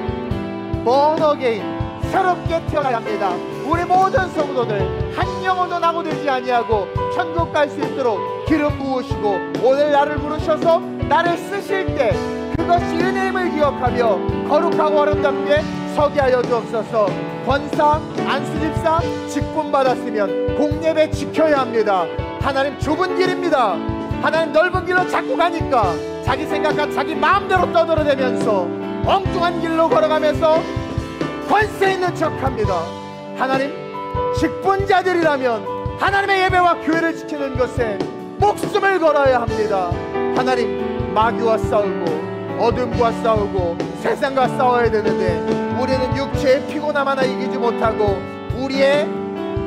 born again, 새롭게 태어나야 합니다. 우리 모든 성도들 한 영혼도 낙오되지 아니하고 천국 갈 수 있도록 기름 부으시고, 오늘 나를 부르셔서 나를 쓰실 때 그것이 은혜임을 기억하며 거룩하고 아름답게 서게 하여 주옵소서. 권사, 안수집사 직분 받았으면 공예배 지켜야 합니다. 하나님 좁은 길입니다. 하나님 넓은 길로 자꾸 가니까 자기 생각과 자기 마음대로 떠들어대면서 엉뚱한 길로 걸어가면서 권세 있는 척합니다. 하나님, 직분자들이라면 하나님의 예배와 교회를 지키는 것에 목숨을 걸어야 합니다. 하나님, 마귀와 싸우고 어둠과 싸우고 세상과 싸워야 되는데 우리는 육체의 피곤함 하나 이기지 못하고 우리의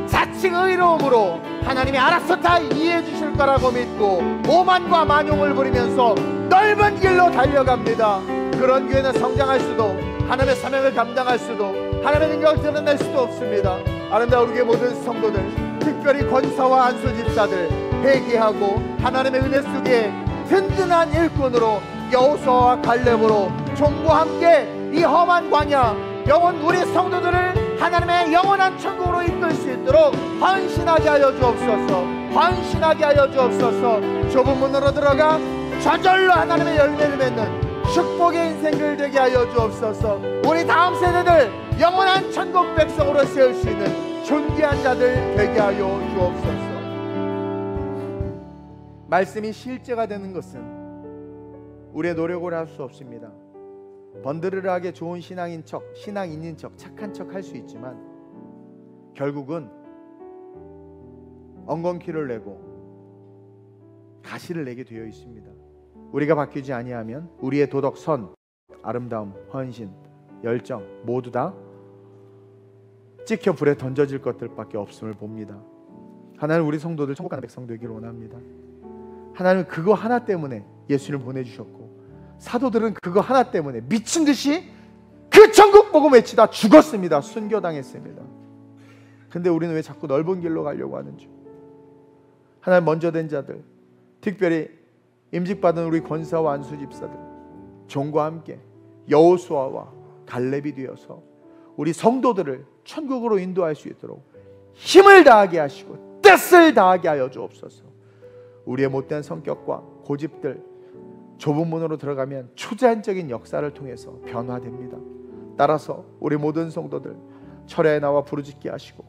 자칭 의로움으로 하나님이 알아서 다 이해해 주실 거라고 믿고 오만과 만용을 부리면서 넓은 길로 달려갑니다. 그런 교회는 성장할 수도, 하나님의 사명을 감당할 수도, 하나님의 능력을 드러낼 수도 없습니다. 아름다운 우리의 모든 성도들, 특별히 권사와 안수집사들 회개하고 하나님의 은혜 속에 든든한 일꾼으로 여호수아와 갈렙으로 종과 함께 이 험한 광야 영원 우리 성도들을 하나님의 영원한 천국으로 이끌 수 있도록 헌신하게 하여 주옵소서. 헌신하게 하여 주옵소서. 좁은 문으로 들어가 저절로 하나님의 열매를 맺는 축복의 인생들 되게 하여 주옵소서. 우리 다음 세대들 영원한 천국 백성으로 세울 수 있는 존귀한 자들 되게 하여 주옵소서. 말씀이 실제가 되는 것은 우리의 노력으로 할 수 없습니다. 번드르르하게 좋은 신앙인 척, 신앙인인 척, 착한 척 할 수 있지만 결국은 엉겅퀴를 내고 가시를 내게 되어 있습니다. 우리가 바뀌지 아니하면 우리의 도덕, 선, 아름다움, 헌신, 열정 모두 다 찍혀 불에 던져질 것들밖에 없음을 봅니다. 하나님 우리 성도들 천국 가는 백성 되기를 원합니다. 하나님은 그거 하나 때문에 예수님을 보내주셨고, 사도들은 그거 하나 때문에 미친 듯이 그 천국 복음 외치다 죽었습니다. 순교당했습니다. 근데 우리는 왜 자꾸 넓은 길로 가려고 하는지. 하나님 먼저 된 자들, 특별히 임직받은 우리 권사와 안수 집사들, 종과 함께 여호수아와 갈렙이 되어서 우리 성도들을 천국으로 인도할 수 있도록 힘을 다하게 하시고 뜻을 다하게 하여 주옵소서. 우리의 못된 성격과 고집들 좁은 문으로 들어가면 초자연적인 역사를 통해서 변화됩니다. 따라서 우리 모든 성도들 철야에 나와 부르짖게 하시고,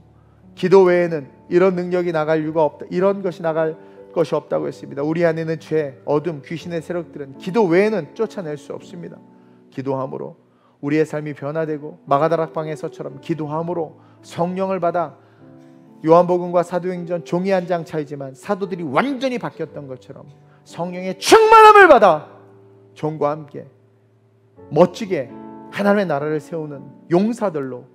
기도 외에는 이런 능력이 나갈 이유가 없다, 이런 것이 나갈 것이 없다고 했습니다. 우리 안에는 죄, 어둠, 귀신의 세력들은 기도 외에는 쫓아낼 수 없습니다. 기도함으로 우리의 삶이 변화되고, 마가다락방에서처럼 기도함으로 성령을 받아 요한복음과 사도행전 종이 한 장 차이지만 사도들이 완전히 바뀌었던 것처럼 성령의 충만함을 받아 종과 함께 멋지게 하나님의 나라를 세우는 용사들로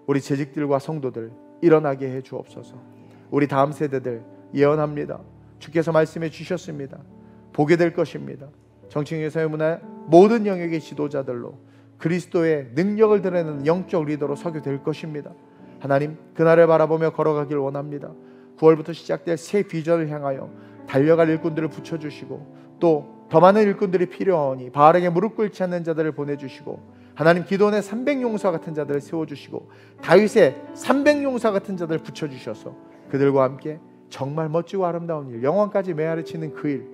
우리 재직들과 성도들 일어나게 해 주옵소서. 우리 다음 세대들 예언합니다. 주께서 말씀해 주셨습니다. 보게 될 것입니다. 정치경 사회문화 모든 영역의 지도자들로 그리스도의 능력을 드러내는 영적 리더로 서게 될 것입니다. 하나님, 그날을 바라보며 걸어가길 원합니다. 9월부터 시작될 새 비전을 향하여 달려갈 일꾼들을 붙여주시고, 또 더 많은 일꾼들이 필요하오니 바알에게 무릎 꿇지 않는 자들을 보내주시고, 하나님 기도원의 300용사 같은 자들을 세워주시고, 다윗의 300용사 같은 자들을 붙여주셔서 그들과 함께 정말 멋지고 아름다운 일, 영원까지 메아리치는 그 일,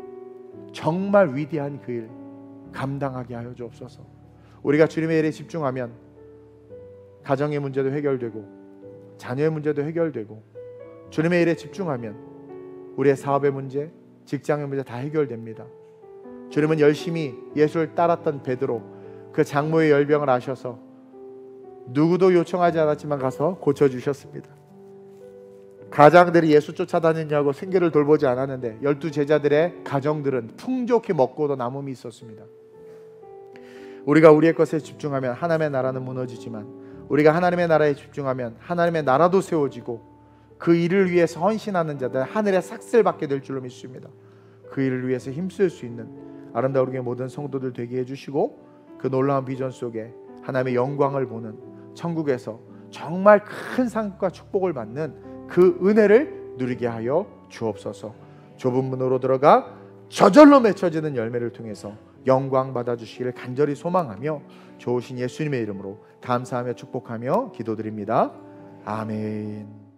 정말 위대한 그 일 감당하게 하여 주옵소서. 우리가 주님의 일에 집중하면 가정의 문제도 해결되고, 자녀의 문제도 해결되고, 주님의 일에 집중하면 우리의 사업의 문제, 직장의 문제 다 해결됩니다. 주님은 열심히 예수를 따랐던 베드로, 그 장모의 열병을 아셔서 누구도 요청하지 않았지만 가서 고쳐주셨습니다. 가장들이 예수 쫓아다니냐고 생계를 돌보지 않았는데 12 제자들의 가정들은 풍족히 먹고도 남음이 있었습니다. 우리가 우리의 것에 집중하면 하나님의 나라는 무너지지만, 우리가 하나님의 나라에 집중하면 하나님의 나라도 세워지고, 그 일을 위해서 헌신하는 자들 하늘의 삭슬 받게 될 줄로 믿습니다. 그 일을 위해서 힘쓸 수 있는 아름다운 우리의 모든 성도들 되게 해주시고, 그 놀라운 비전 속에 하나님의 영광을 보는 천국에서 정말 큰 상과 축복을 받는 그 은혜를 누리게 하여 주옵소서. 좁은 문으로 들어가 저절로 맺혀지는 열매를 통해서 영광 받아주시기를 간절히 소망하며 좋으신 예수님의 이름으로 감사하며 축복하며 기도드립니다. 아멘.